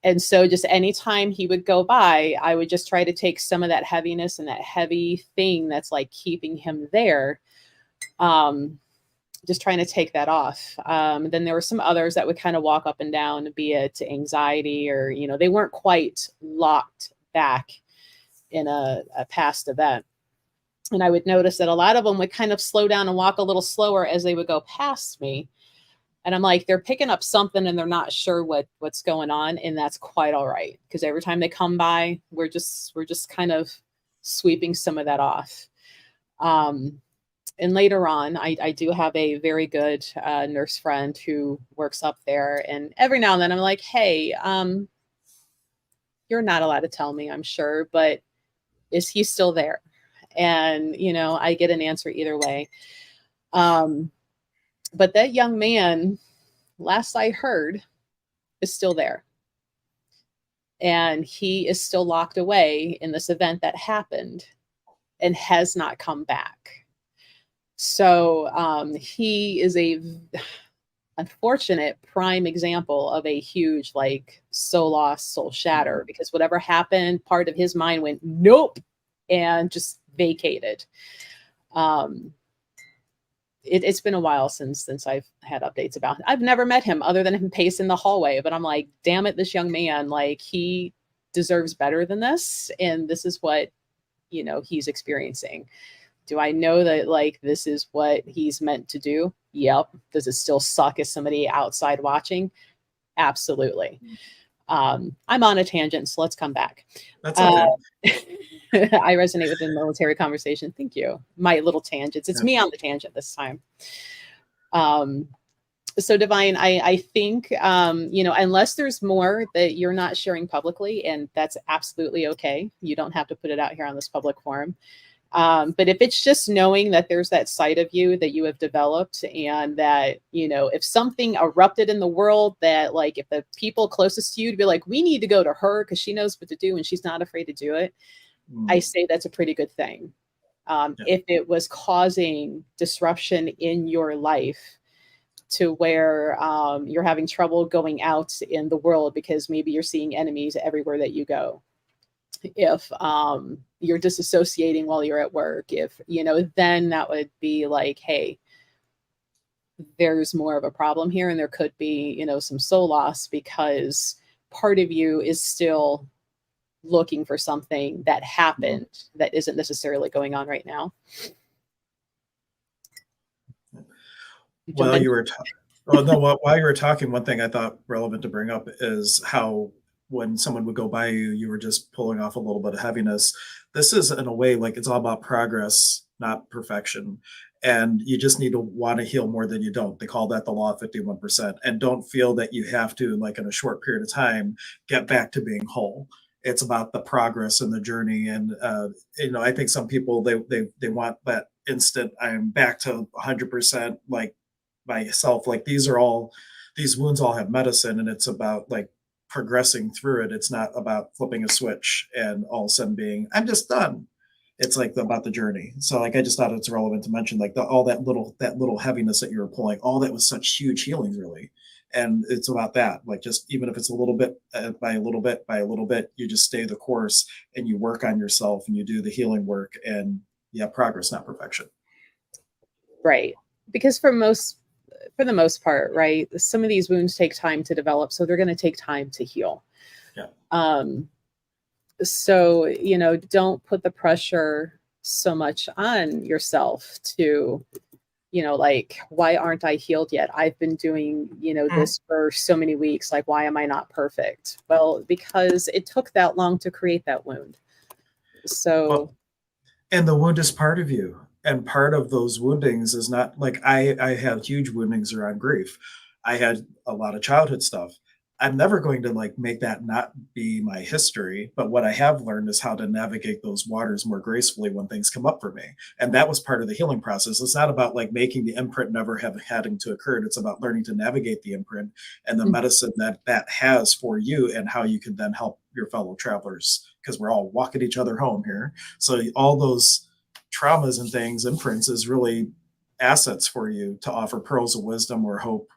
And so just anytime he would go by, I would just try to take some of that heaviness and that heavy thing that's like keeping him there. Just trying to take that off. Then there were some others that would kind of walk up and down, be it anxiety or, you know, they weren't quite locked back in a past event. And I would notice that a lot of them would kind of slow down and walk a little slower as they would go past me. And I'm like, they're picking up something and they're not sure what's going on. And that's quite all right. Because every time they come by, we're just kind of sweeping some of that off. And later on, I do have a very good nurse friend who works up there. And every now and then I'm like, hey, you're not allowed to tell me, I'm sure, but is he still there? And, you know, I get an answer either way. But that young man, last I heard, is still there. And he is still locked away in this event that happened and has not come back. So he is a unfortunate prime example of a huge, like, soul loss, soul shatter, because whatever happened, part of his mind went, nope, and just vacated. It's been a while since I've had updates about him. I've never met him other than him pacing the hallway, but I'm like, damn it, this young man, like, he deserves better than this. And this is what, you know, he's experiencing. Do I know that, like, this is what he's meant to do? Yep. Does it still suck as somebody outside watching? Absolutely. I'm on a tangent, so let's come back. That's okay. I resonate with the military conversation. Thank you. My little tangents. It's me on the tangent this time. So Divine, I think, you know, unless there's more that you're not sharing publicly, and that's absolutely okay. You don't have to put it out here on this public forum. But if it's just knowing that there's that side of you that you have developed, and that, you know, if something erupted in the world, that, like, if the people closest to you to be like, we need to go to her because she knows what to do and she's not afraid to do it, I say that's a pretty good thing. If it was causing disruption in your life to where you're having trouble going out in the world because maybe you're seeing enemies everywhere that you go, if you're disassociating while you're at work, if, you know, then that would be like, hey, there's more of a problem here, and there could be, you know, some soul loss because part of you is still looking for something that happened that isn't necessarily going on right now. While you were talking, one thing I thought relevant to bring up is how when someone would go by you, you were just pulling off a little bit of heaviness. This is, in a way, like, it's all about progress, not perfection. And you just need to want to heal more than you don't. They call that the law of 51%. And don't feel that you have to, like, in a short period of time, get back to being whole. It's about the progress and the journey. And, you know, I think some people, they want that instant, I'm back to 100%, like, myself. Like, these wounds all have medicine, and it's about, like, progressing through it. It's not about flipping a switch and all of a sudden being, I'm just done. It's like about the journey. So, like, I just thought it's relevant to mention, like, all that little heaviness that you were pulling, all that was such huge healings, really. And it's about that, like, just even if it's a little bit, by a little bit, you just stay the course and you work on yourself and you do the healing work, and progress, not perfection. Right. Because for the most part, right, some of these wounds take time to develop, so they're going to take time to heal. Yeah. So, don't put the pressure so much on yourself to, like, why aren't I healed yet? I've been doing, this for so many weeks. Like, why am I not perfect? Well, because it took that long to create that wound. So, Well, and the wound is part of you. And part of those woundings is not like I have huge woundings around grief. I had a lot of childhood stuff. I'm never going to like make that not be my history. But what I have learned is how to navigate those waters more gracefully when things come up for me. And that was part of the healing process. It's not about like making the imprint never have having to occur. It's about learning to navigate the imprint and the medicine that that has for you and how you can then help your fellow travelers because we're all walking each other home here. So all those traumas and things, imprints is really assets for you to offer pearls of wisdom or hope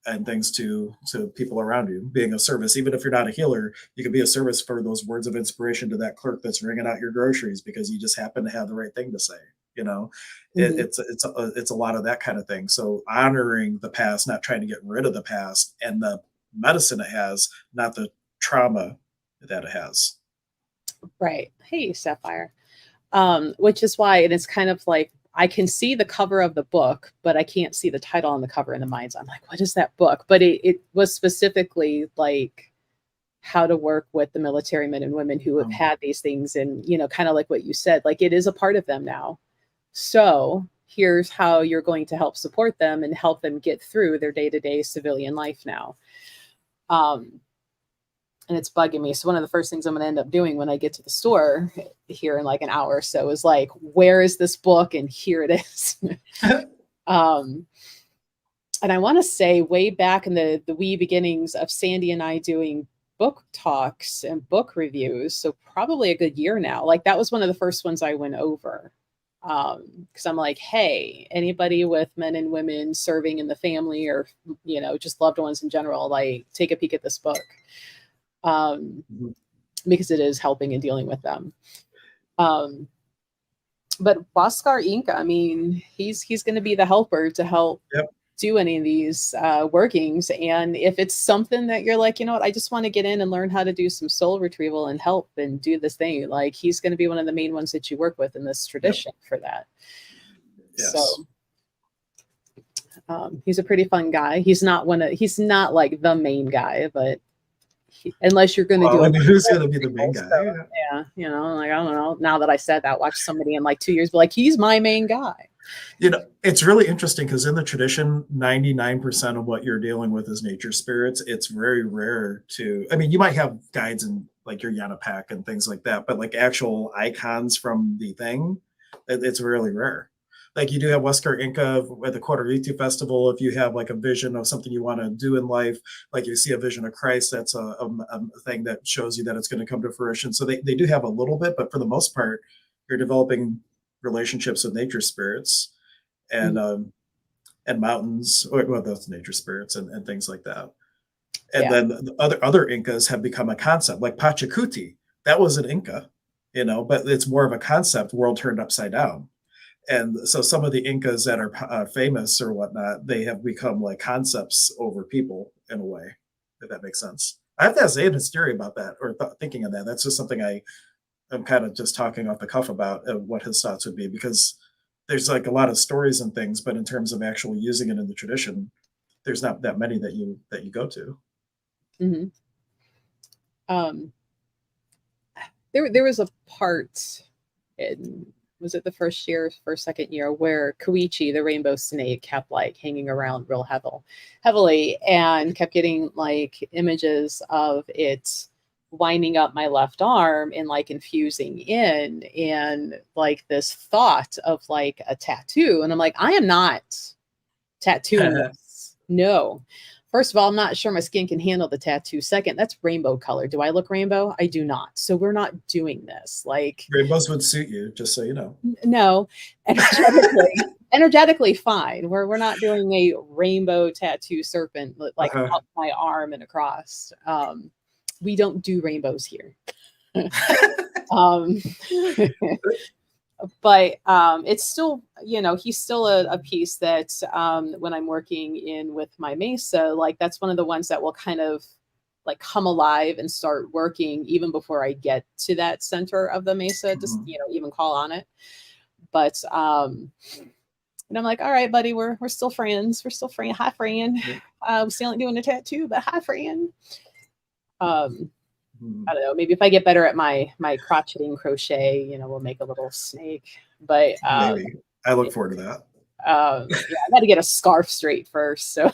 and things to people around you. Being a service, even if you're not a healer, you can be a service for those words of inspiration to that clerk that's ringing out your groceries because you just happen to have the right thing to say. You know, mhm. it's a lot of that kind of thing. So honoring the past, not trying to get rid of the past, and the medicine it has, not the trauma that it has. Right. Hey, Sapphire. Which is why, and it's kind of like I can see the cover of the book, but I can't see the title on the cover in the mind's eye. I'm like, what is that book? But it was specifically like how to work with the military men and women who have Um, had these things, and kind of like what you said, like it is a part of them now. So here's how you're going to help support them and help them get through their day-to-day civilian life now. Um, and it's bugging me. So one of the first things I'm going to end up doing when I get to the store here in like an hour or so is like, where is this book? And here it is. um, and I want to say way back in the wee beginnings of Sandy and I doing book talks and book reviews. So probably a good year now. Like that was one of the first ones I went over. Because I'm like, hey, anybody with men and women serving in the family or, just loved ones in general, like take a peek at this book. Um, because it is helping and dealing with them. Um, but Waskar Inka, I mean, he's going to be the helper to help yep. do any of these workings. And if it's something that you're like, you know what, I just want to get in and learn how to do some soul retrieval and help and do this thing, like he's going to be one of the main ones that you work with in this Yep. tradition for that. Yes. So he's a pretty fun guy. He's not like the main guy, but unless you're going to do Well, I a mean, who's going to be the main guy? so, yeah, like I don't know. Now that I said that, watch somebody in like 2 years be like, he's my main guy. It's really interesting because in the tradition, 99% of what you're dealing with is nature spirits. It's very rare to, I mean, you might have guides and like your Yanapak and things like that, but like actual icons from the thing, it's really rare. Like you do have Waskar Inka at the Quarterito Festival. If you have like a vision of something you want to do in life, like you see a vision of Christ, that's a thing that shows you that it's going to come to fruition. So they do have a little bit, but for the most part, you're developing relationships with nature spirits and Mhm. and mountains, or well, those nature spirits and things like that. And Yeah. then the other Incas have become a concept, like Pachacuti. That was an Inca, but it's more of a concept, world turned upside down. And so some of the Incas that are famous or whatnot, they have become like concepts over people in a way, if that makes sense. I have to ask Zane his theory about that or thinking of that. That's just something I'm kind of just talking off the cuff about what his thoughts would be because there's like a lot of stories and things, but in terms of actually using it in the tradition, there's not that many that you go to. Mm-hmm. Um, there was a part in, was it the first year, first, second year, where Koichi, the rainbow snake, kept like hanging around real heavily and kept getting like images of it winding up my left arm and like infusing in and like this thought of like a tattoo. And I'm like, I am not tattooing this. No. First of all, I'm not sure my skin can handle the tattoo. Second, that's rainbow color. Do I look rainbow? I do not. So we're not doing this. Like, Rainbows would suit you, just so you know. no, energetically fine. We're not doing a rainbow tattoo serpent like Uh-huh. up my arm and across. We don't do rainbows here. um, but it's still, he's still a piece that when I'm working in with my mesa, like that's one of the ones that will kind of like come alive and start working even before I get to that center of the mesa, just, even call on it. But, and I'm like, all right, buddy, we're still friends. We're still friends. Hi, friend. We still ain't doing a tattoo, but hi, friend. I don't know. Maybe if I get better at my crocheting crochet, we'll make a little snake. But maybe I look forward to that. I got to get a scarf straight first. So,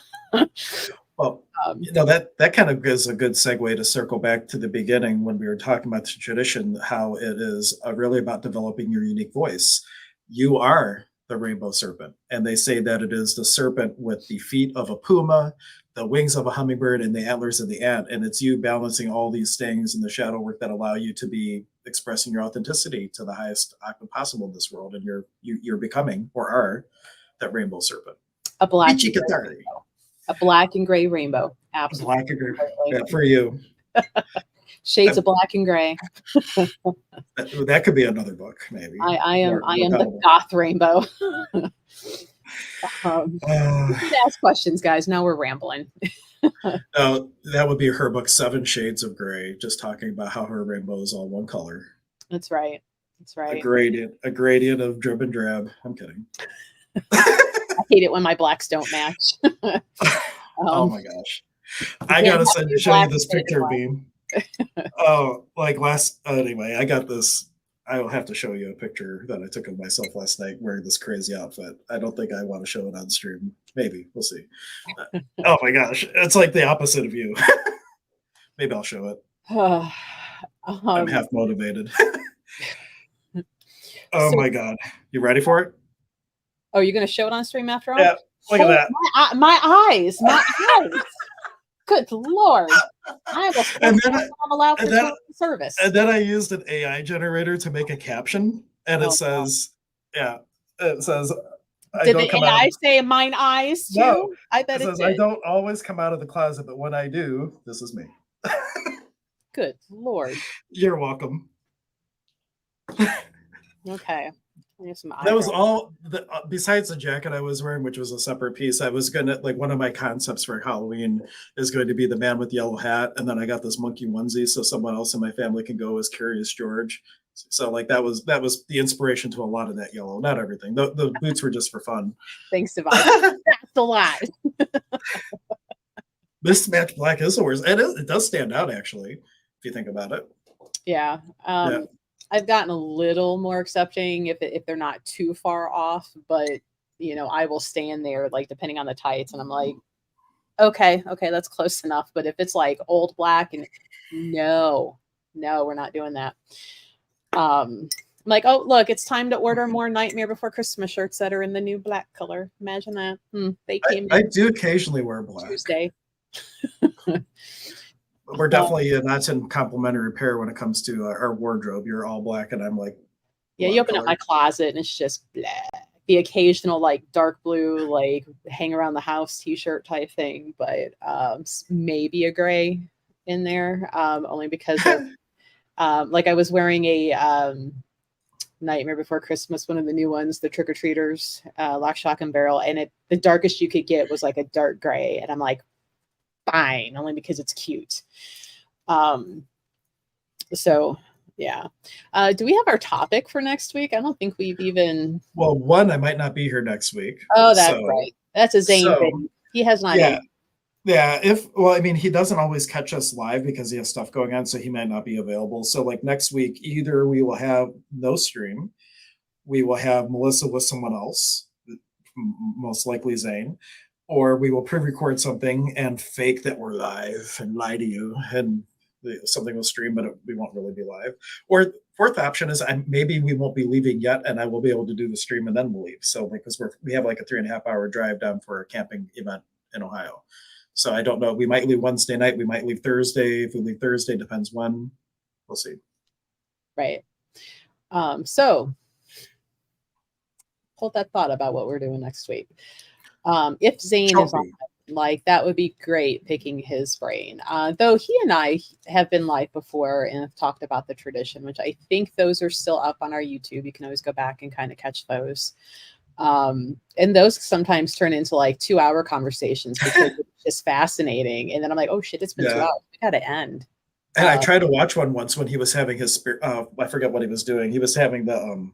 well, that kind of is a good segue to circle back to the beginning when we were talking about the tradition, how it is really about developing your unique voice. You are the rainbow serpent, and they say that it is the serpent with the feet of a puma, the wings of a hummingbird, and the antlers of the ant. And it's you balancing all these things in the shadow work that allow you to be expressing your authenticity to the highest octave possible in this world. And you're becoming, or are, that rainbow serpent. A black and gray rainbow. Absolutely. Black and gray. Yeah, for you. Shades of black and gray. That could be another book, maybe. I am the goth rainbow. Ask questions, guys. Now we're rambling. That would be her book, 7 Shades of Gray, just talking about how her rainbow is all one color. That's right. A gradient of drib and drab. I'm kidding. I hate it when my blacks don't match. Oh my gosh. I gotta show you this picture, Beam. Anyway, I got this. I will have to show you a picture that I took of myself last night wearing this crazy outfit. I don't think I want to show it on stream. Maybe. We'll see. Oh my gosh. It's like the opposite of you. Maybe I'll show it. I'm half motivated. My God. You ready for it? Oh, you're going to show it on stream after all? Yeah. Look at that. My eyes. Good Lord. I'm allowed for service. And then I used an AI generator to make a caption. And it says, did the AI say mine eyes too? No, I bet it says, did. I don't always come out of the closet, but when I do, this is me. Good Lord. You're welcome. Okay. That was all besides the jacket I was wearing, which was a separate piece. I was gonna, like, one of my concepts for Halloween is going to be the man with the yellow hat, and then I got this monkey onesie so someone else in my family can go as Curious George. So like that was the inspiration to a lot of that yellow. Not everything. The boots were just for fun. Thanks, Devon. That's a lot. Mismatched black is the worst, and it does stand out actually if you think about it. Yeah. I've gotten a little more accepting if they're not too far off, but I will stand there, like, depending on the tights, and I'm like, okay, that's close enough. But if it's like old black, and no, we're not doing that. I'm like, oh, look, it's time to order more Nightmare Before Christmas shirts that are in the new black color. Imagine that. They came. I do occasionally wear black. Tuesday. We're definitely not in complementary pair when it comes to our wardrobe. You're all black, and I'm like, yeah. You open up my closet, and it's just black. The occasional like dark blue, like hang around the house T-shirt type thing, but maybe a gray in there, only because of, like I was wearing a Nightmare Before Christmas, one of the new ones, the Trick or Treaters, Lock, Shock, and Barrel, and the darkest you could get was like a dark gray, and I'm like, fine, only because it's cute. So yeah. Do we have our topic for next week? I don't think we've even. Well, one, I might not be here next week. Oh, that's right. That's a Zane thing. He has not. Yeah. He doesn't always catch us live because he has stuff going on, so he might not be available. So like next week, either we will have no stream, we will have Melissa with someone else, most likely Zane, or we will pre-record something and fake that we're live and lie to you, and something will stream, but we won't really be live. Or fourth option is maybe we won't be leaving yet, and I will be able to do the stream and then we'll leave. So because we have like a 3.5 hour drive down for a camping event in Ohio. So I don't know. We might leave Wednesday night. We might leave Thursday. If we leave Thursday, depends when. We'll see. Right. So hold that thought about what we're doing next week. If Zane is on, like, that would be great picking his brain. Though he and I have been live before and have talked about the tradition, which I think those are still up on our YouTube. You can always go back and kind of catch those. And those sometimes turn into like 2 hour conversations because it's just fascinating. And then I'm like, oh shit, it's been 2 hours. got to end. And I tried to watch one once when he was having his spirit. I forget what he was doing. He was having the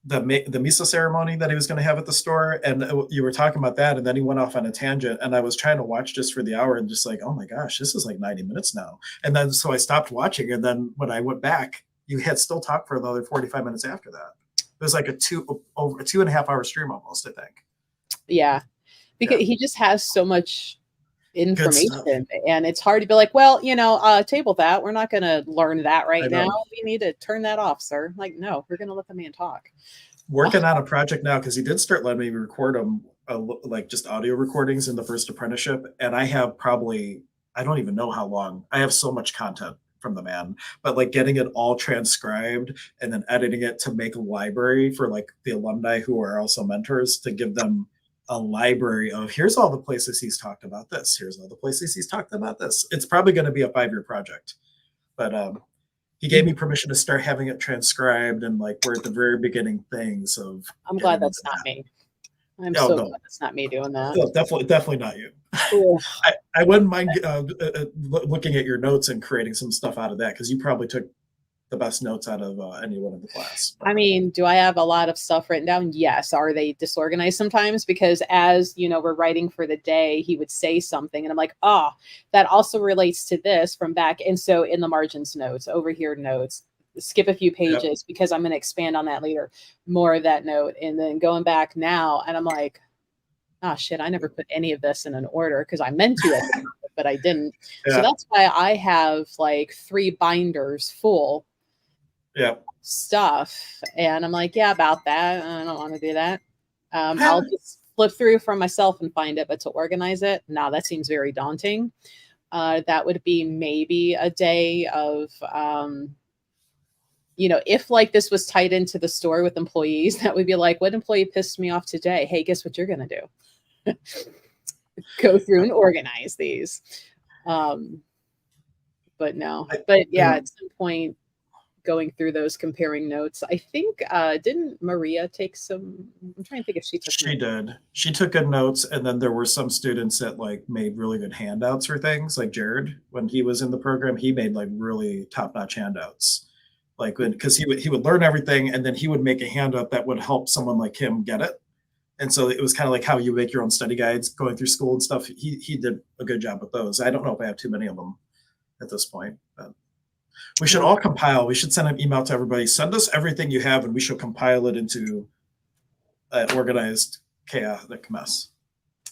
misa ceremony that he was going to have at the store, and you were talking about that, and then he went off on a tangent, and I was trying to watch just for the hour, and just like, oh my gosh, this is like 90 minutes now. And then so I stopped watching, and then when I went back, you had still talked for another 45 minutes after that. It was like over a 2.5 hour stream almost, I think. Yeah, because he just has so much information, and it's hard to be like, well, table that. We're not going to learn that right now. We need to turn that off, sir. Like, no, we're going to let the man talk. Working on a project now, because he did start letting me record them, like just audio recordings in the first apprenticeship, and I have probably, I don't even know how long. I have so much content from the man, but like getting it all transcribed and then editing it to make a library for like the alumni who are also mentors, to give them a library of here's all the places he's talked about this, here's all the places he's talked about this. It's probably going to be a 5-year project, but he gave me permission to start having it transcribed, and like we're at the very beginning things of. I'm glad that's not me. I'm so glad that's not me doing that. No, definitely not you. I wouldn't mind looking at your notes and creating some stuff out of that, because you probably took the best notes out of anyone in the class. I mean, do I have a lot of stuff written down? Yes. Are they disorganized sometimes? Because as we're writing for the day, he would say something and I'm like, oh, that also relates to this from back. And so in the margins notes, over here notes, skip a few pages because I'm going to expand on that later, more of that note. And then going back now, and I'm like, oh shit, I never put any of this in an order because I meant to, but I didn't. So that's why I have like 3 binders full stuff, and I'm like, yeah, about that, I don't want to do that. I'll just flip through for myself and find it, but to organize it, no, that seems very daunting. That would be maybe a day of if like this was tied into the store with employees, that would be like, what employee pissed me off today? Hey, guess what you're gonna do? Go through and organize these. But no, but yeah, at some point going through those comparing notes, I think didn't Maria take some? I'm trying to think if she took. She did. She took good notes, and then there were some students that like made really good handouts for things. Like Jared, when he was in the program, he made like really top-notch handouts. Like because he would learn everything, and then he would make a handout that would help someone like him get it. And so it was kind of like how you make your own study guides going through school and stuff. He did a good job with those. I don't know if I have too many of them at this point, but we should all compile. We should send an email to everybody. Send us everything you have, and we should compile it into an organized, chaotic mess.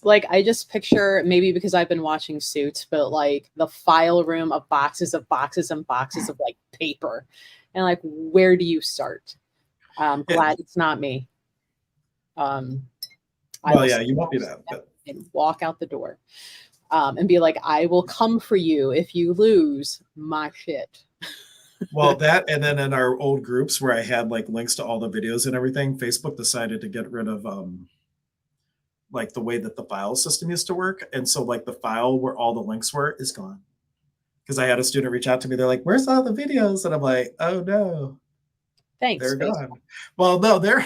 Like, I just picture, maybe because I've been watching Suits, but like the file room of boxes and boxes of like paper. And like, where do you start? I'm glad it's not me. Well, yeah, you won't be that. But. And walk out the door and be like, I will come for you if you lose my shit. Well, that, and then in our old groups where I had like links to all the videos and everything, Facebook decided to get rid of like the way that the file system used to work. And so like the file where all the links were is gone. Because I had a student reach out to me. They're like, where's all the videos? And I'm like, oh no. Thanks. They're gone. Well, no, the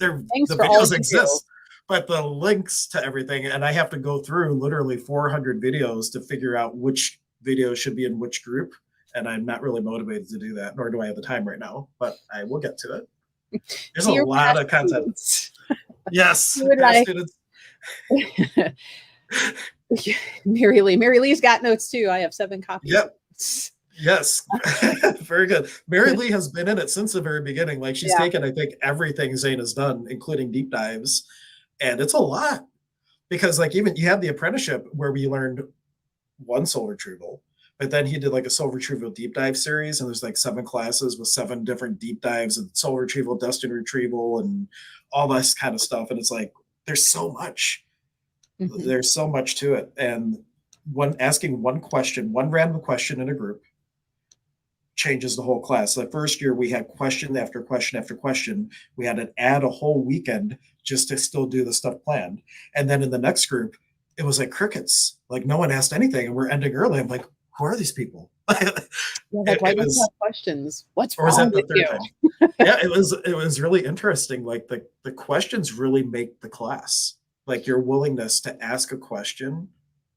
videos exist, but the links to everything, and I have to go through literally 400 videos to figure out which video should be in which group. And I'm not really motivated to do that, nor do I have the time right now, but I will get to it. There's a lot of content. Yes. Students. Mary Lee's got notes too. I have 7 copies. Yep. Yes. Very good. Mary Lee has been in it since the very beginning. Like she's taken, I think, everything Zane has done, including deep dives. And it's a lot because like even you had the apprenticeship where we learned one soul retrieval, but then he did like a soul retrieval deep dive series. And there's like 7 classes with 7 different deep dives and soul retrieval, destiny retrieval, and all this kind of stuff. And it's like, there's so much. Mm-hmm. There's so much to it. And asking one question, one random question in a group changes the whole class. The first year we had question after question after question. We had to add a whole weekend just to still do the stuff planned. And then in the next group, it was like crickets. Like no one asked anything and we're ending early. I'm like, who are these people? Like, why do you have questions? What's wrong with you? Yeah, it was really interesting. Like the questions really make the class. Like your willingness to ask a question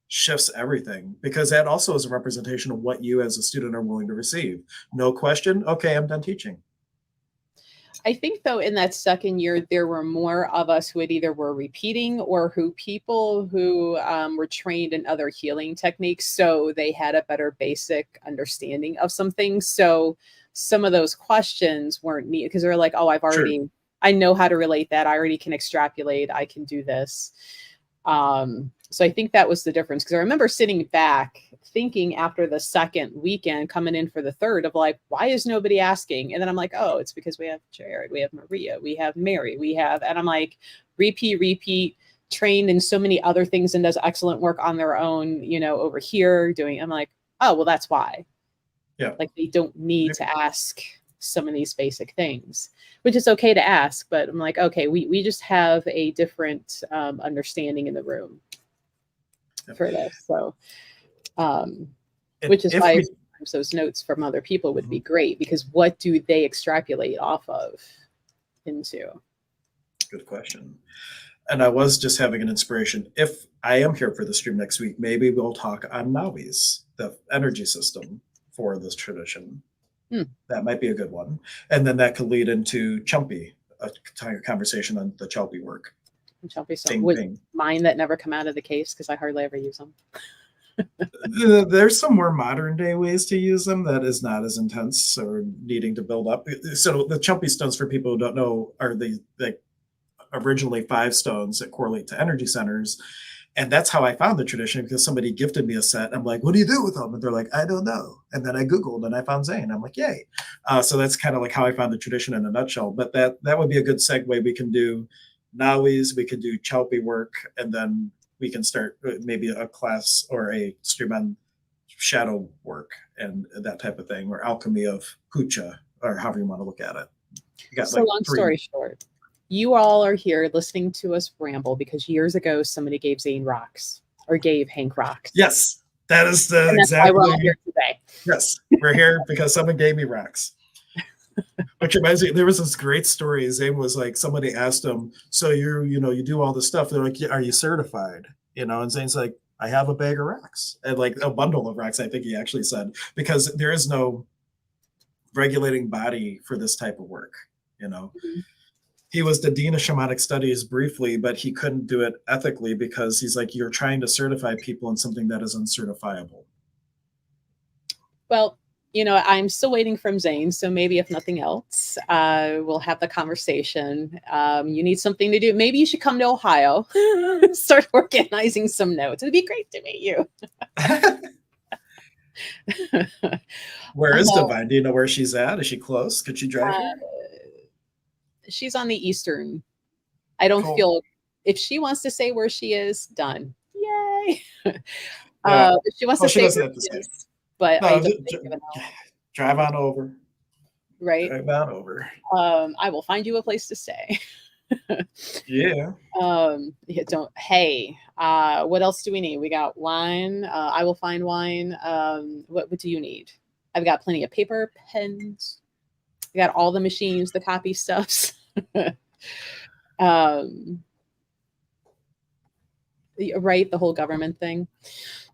shifts everything, because that also is a representation of what you as a student are willing to receive. No question. Okay, I'm done teaching. I think though in that second year, there were more of us who had either were repeating or who people who were trained in other healing techniques. So they had a better basic understanding of some things. So some of those questions weren't needed because they're like, oh, Sure. I know how to relate that. I already can extrapolate. I can do this. So I think that was the difference, because I remember sitting back thinking after the second weekend coming in for the third of like, why is nobody asking? And then I'm like, oh, it's because we have Jared, we have Maria, we have Mary, and I'm like, repeat, trained in so many other things and does excellent work on their own, over here doing, I'm like, oh, well, that's why. Yeah. Like they don't need to ask some of these basic things, which is okay to ask, but I'm like, okay, we just have a different understanding in the room for this. So, which is why those notes from other people would be great, because what do they extrapolate off of into? Good question. And I was just having an inspiration. If I am here for the stream next week, maybe we'll talk on Navis, the energy system for this tradition. That might be a good one. And then that could lead into Chumpy, a conversation on the Chumpy work. Chumpy, so mine that never come out of the case because I hardly ever use them. There's some more modern day ways to use them that is not as intense or needing to build up. So the Chumpy stones, for people who don't know, are the originally 5 stones that correlate to energy centers. And that's how I found the tradition, because somebody gifted me a set. I'm like, what do you do with them? And they're like, I don't know. And then I Googled and I found Zane. I'm like, yay. So that's kind of like how I found the tradition in a nutshell. But that would be a good segue. We can do Nawis, we could do Chalpi work, and then we can start maybe a class or a stream on shadow work and that type of thing, or alchemy of Pucha, or however you want to look at it. So long story short, you all are here listening to us ramble because years ago somebody gave Zane rocks, or gave Hank rocks. Yes, that is the exactly why we're all here today. Yes, we're here because someone gave me rocks. Which reminds me, there was this great story. Zane was like, somebody asked him, so you do all this stuff. They're like, are you certified? And Zane's like, I have a bag of rocks, and like a bundle of rocks, I think he actually said, because there is no regulating body for this type of work. Mm-hmm. He was the dean of shamanic studies briefly, but he couldn't do it ethically, because he's like, you're trying to certify people in something that is uncertifiable. Well, I'm still waiting from Zane. So maybe if nothing else, we'll have the conversation. You need something to do. Maybe you should come to Ohio, start organizing some notes. It'd be great to meet you. Where is Divine? Do you know where she's at? Is she close? Could she drive here? She's on the Eastern. I don't feel, if she wants to say where she is, done. Yay. If she wants to say where she is. But no, drive on over. Right. Drive on over. I will find you a place to stay. Yeah. Hey, what else do we need? We got wine. I will find wine. What do you need? I've got plenty of paper, pens. I got all the machines, the copy stuffs. Right, the whole government thing.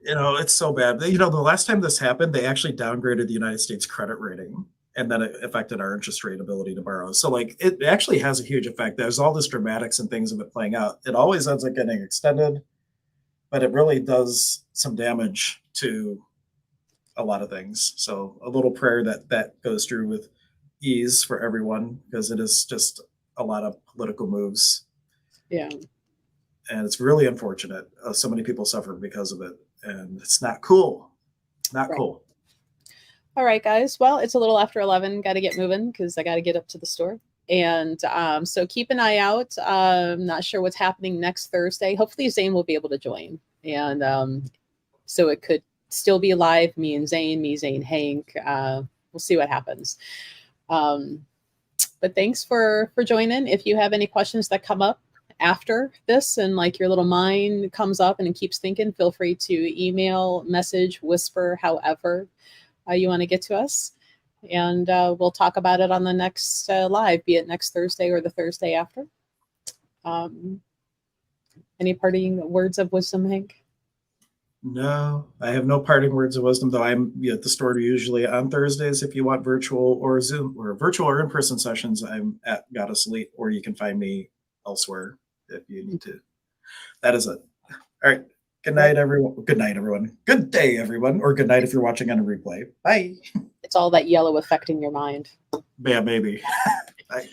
It's so bad. The last time this happened, they actually downgraded the United States credit rating, and then it affected our interest rate ability to borrow. So like, it actually has a huge effect. There's all this dramatics and things of it playing out. It always ends up getting extended, but it really does some damage to a lot of things. So a little prayer that goes through with ease for everyone, because it is just a lot of political moves. Yeah. And it's really unfortunate. So many people suffer because of it, and it's not cool. Not cool. All right, guys. Well, it's a little after 11. Got to get moving because I got to get up to the store. And so keep an eye out. Not sure what's happening next Thursday. Hopefully Zane will be able to join. And so it could still be live, me, Zane, Hank. We'll see what happens. But thanks for joining. If you have any questions that come up after this and like your little mind comes up and it keeps thinking, feel free to email, message, whisper, however you want to get to us. And we'll talk about it on the next live, be it next Thursday or the Thursday after. Any parting words of wisdom, Hank? No, I have no parting words of wisdom, though I'm at the store usually on Thursdays. If you want virtual or Zoom or virtual or in-person sessions, I'm at Goddess Elite, or you can find me elsewhere if you need to. That is it. All right. Good night, everyone. Good night, everyone. Good day, everyone. Or good night if you're watching on a replay. Bye. It's all that yellow affecting your mind. Yeah, maybe. Bye.